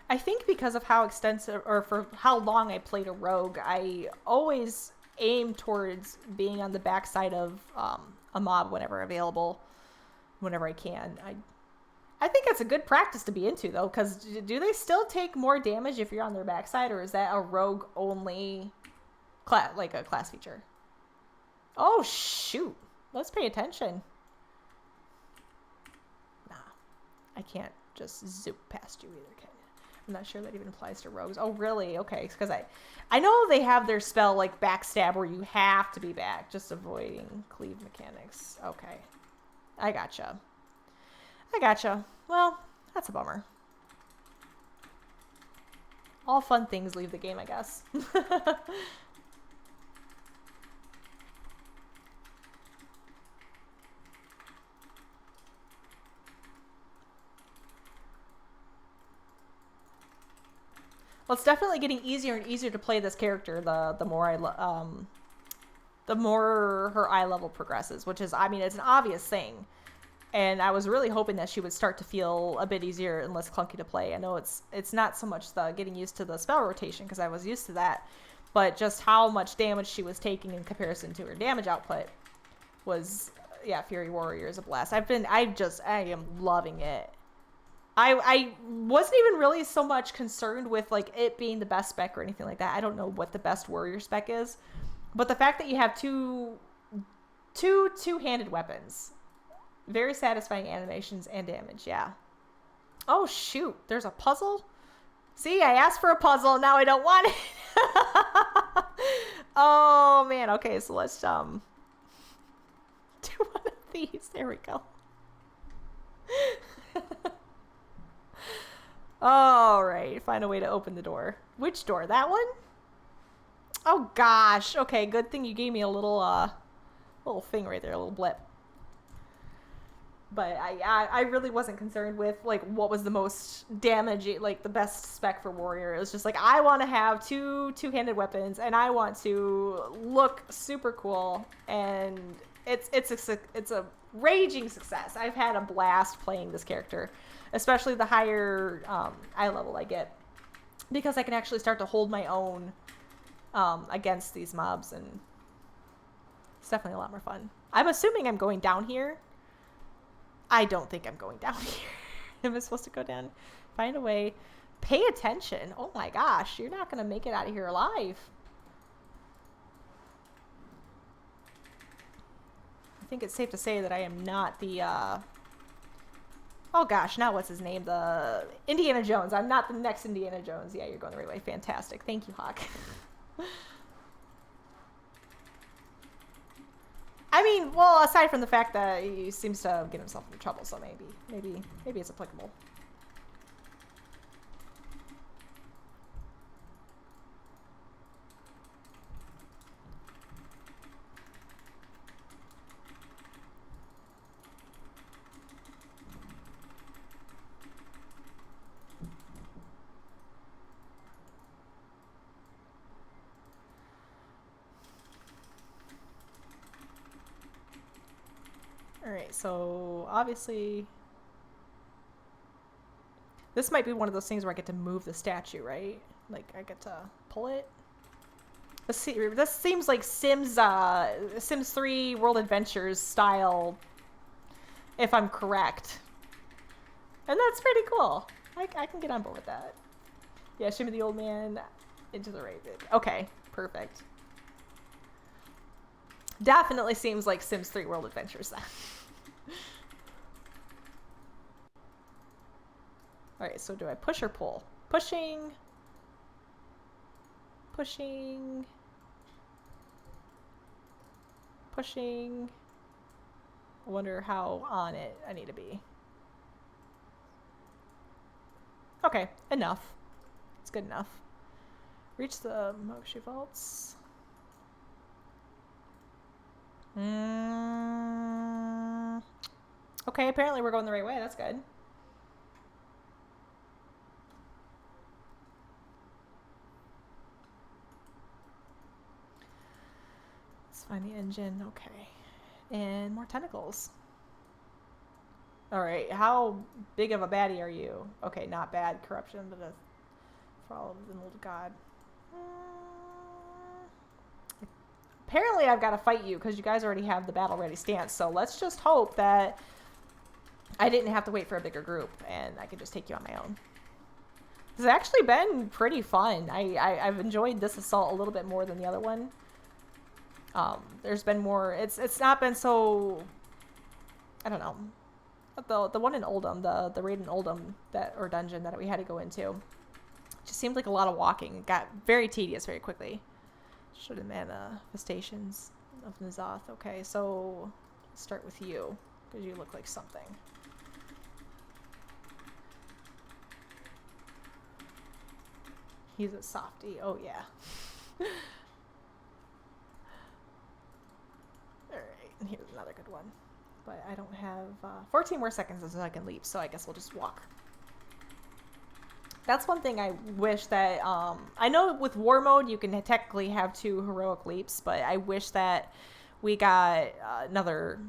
S1: I think because of how extensive or for how long I played a rogue, I always aim towards being on the backside of a mob whenever available, whenever I can. I think it's a good practice to be into though, because do they still take more damage if you're on their backside, or is that a rogue only like a class feature? Oh shoot, let's pay attention. Nah, I can't just zoop past you either, can you? I'm not sure that even applies to rogues. Oh, really? Okay, because I know they have their spell like backstab where you have to be back, just avoiding cleave mechanics. Okay, I gotcha. Well, that's a bummer. All fun things leave the game, I guess. Well, it's definitely getting easier and easier to play this character the more the more her eye level progresses, which is, I mean, it's an obvious thing. And I was really hoping that she would start to feel a bit easier and less clunky to play. I know it's not so much the getting used to the spell rotation, because I was used to that, but just how much damage she was taking in comparison to her damage output was, yeah, Fury Warrior is a blast. I am loving it. I wasn't even really so much concerned with like it being the best spec or anything like that. I don't know what the best warrior spec is, but the fact that you have two-handed weapons, very satisfying animations and damage. Yeah. Oh shoot, there's a puzzle. See, I asked for a puzzle. Now I don't want it. Oh man. Okay, so let's do one of these. There we go. All right, find a way to open the door. Which door? That one? Oh gosh. Okay, good thing you gave me a little thing right there, a little blip. But I really wasn't concerned with like what was the most damage, like the best spec for warrior. It was just like I want to have two-handed weapons and I want to look super cool, and it's a raging success. I've had a blast playing this character, especially the higher eye level I get, because I can actually start to hold my own against these mobs, and it's definitely a lot more fun. I'm assuming I'm going down here. I don't think I'm going down here. Am I supposed to go down? Find a way. Pay attention. Oh my gosh, you're not going to make it out of here alive. I think it's safe to say that I am not the, oh gosh, now what's his name? The Indiana Jones. I'm not the next Indiana Jones. Yeah, you're going the right way. Fantastic. Thank you, Hawk. I mean, well, aside from the fact that he seems to get himself into trouble, so maybe it's applicable. Alright, so obviously this might be one of those things where I get to move the statue, right? Like I get to pull it. This seems like Sims 3 World Adventures style, if I'm correct. And that's pretty cool. I can get on board with that. Yeah, shimmy the old man into the right. Okay, perfect. Definitely seems like Sims 3 World Adventures then. Alright, so do I push or pull? Pushing. Pushing. Pushing. I wonder how on it I need to be. Okay, enough. It's good enough. Reach the Moksha vaults. Okay, apparently we're going the right way. That's good. Let's find the engine. Okay. And more tentacles. Alright, how big of a baddie are you? Okay, not bad. Corruption, but for all of the old god. Apparently I've got to fight you because you guys already have the battle ready stance. So let's just hope that I didn't have to wait for a bigger group and I can just take you on my own. This has actually been pretty fun. I've enjoyed this assault a little bit more than the other one. There's been more. It's not been so. I don't know. The one in Oldham, the raid in Oldham or dungeon that we had to go into, just seemed like a lot of walking. It got very tedious very quickly. Should have manifestations of N'Zoth. Okay, so let's start with you because you look like something. He's a softie. Oh yeah. Alright, and here's another good one. But I don't have 14 more seconds until I can leap, so I guess we'll just walk. That's one thing I wish that, I know with war mode you can technically have 2 heroic leaps, but I wish that we got another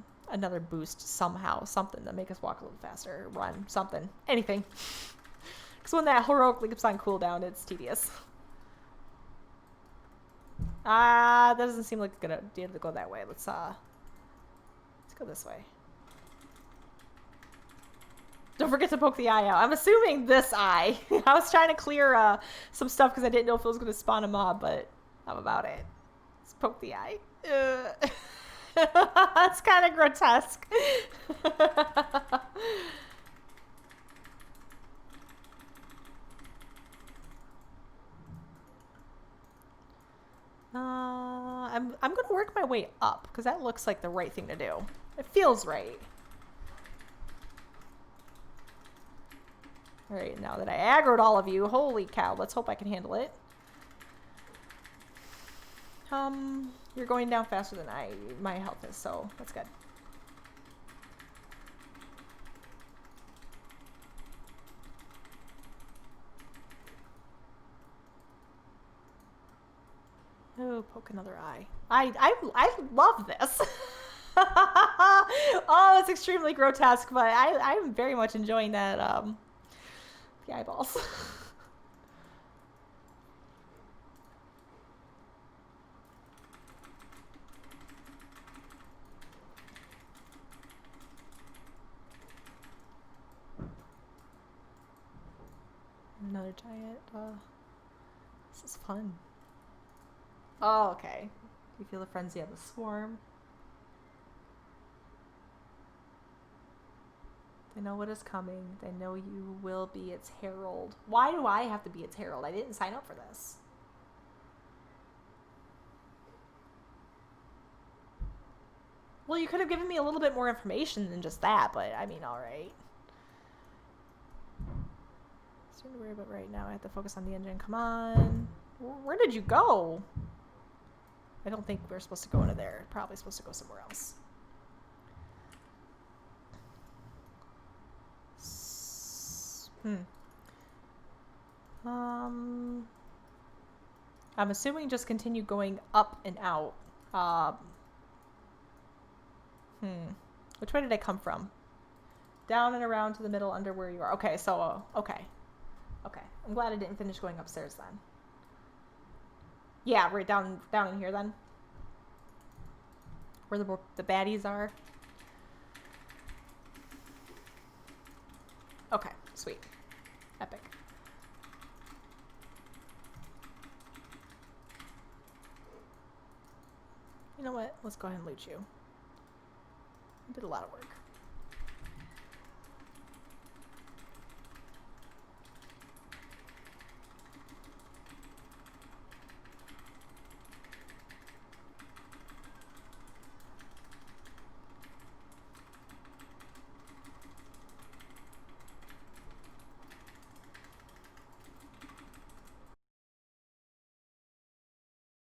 S1: boost somehow, something to make us walk a little faster, run, something, anything. Because when that heroic leap's on cooldown, it's tedious. That doesn't seem like a good idea to go that way. Let's go this way. Don't forget to poke the eye out. I'm assuming this eye. I was trying to clear some stuff because I didn't know if it was going to spawn a mob, but I'm about it. Let's poke the eye. That's kind of grotesque. I'm gonna work my way up because that looks like the right thing to do. It feels right. All right, now that I aggroed all of you, holy cow! Let's hope I can handle it. You're going down faster than my health is, so that's good. Oh, poke another eye. I love this. Oh, it's extremely grotesque, but I'm very much enjoying that the eyeballs. Another giant. This is fun. Oh, okay. You feel the frenzy of the swarm. They know what is coming. They know you will be its herald. Why do I have to be its herald? I didn't sign up for this. Well, you could have given me a little bit more information than just that, but I mean, all right. Nothing to worry about right now. I have to focus on the engine. Come on. Where did you go? I don't think we're supposed to go into there. Probably supposed to go somewhere else. I'm assuming just continue going up and out. Which way did I come from? Down and around to the middle under where you are. Okay, so, okay. Okay. I'm glad I didn't finish going upstairs then. Yeah, right down in here then. Where the baddies are. Okay, sweet. Epic. You know what? Let's go ahead and loot you. You did a lot of work.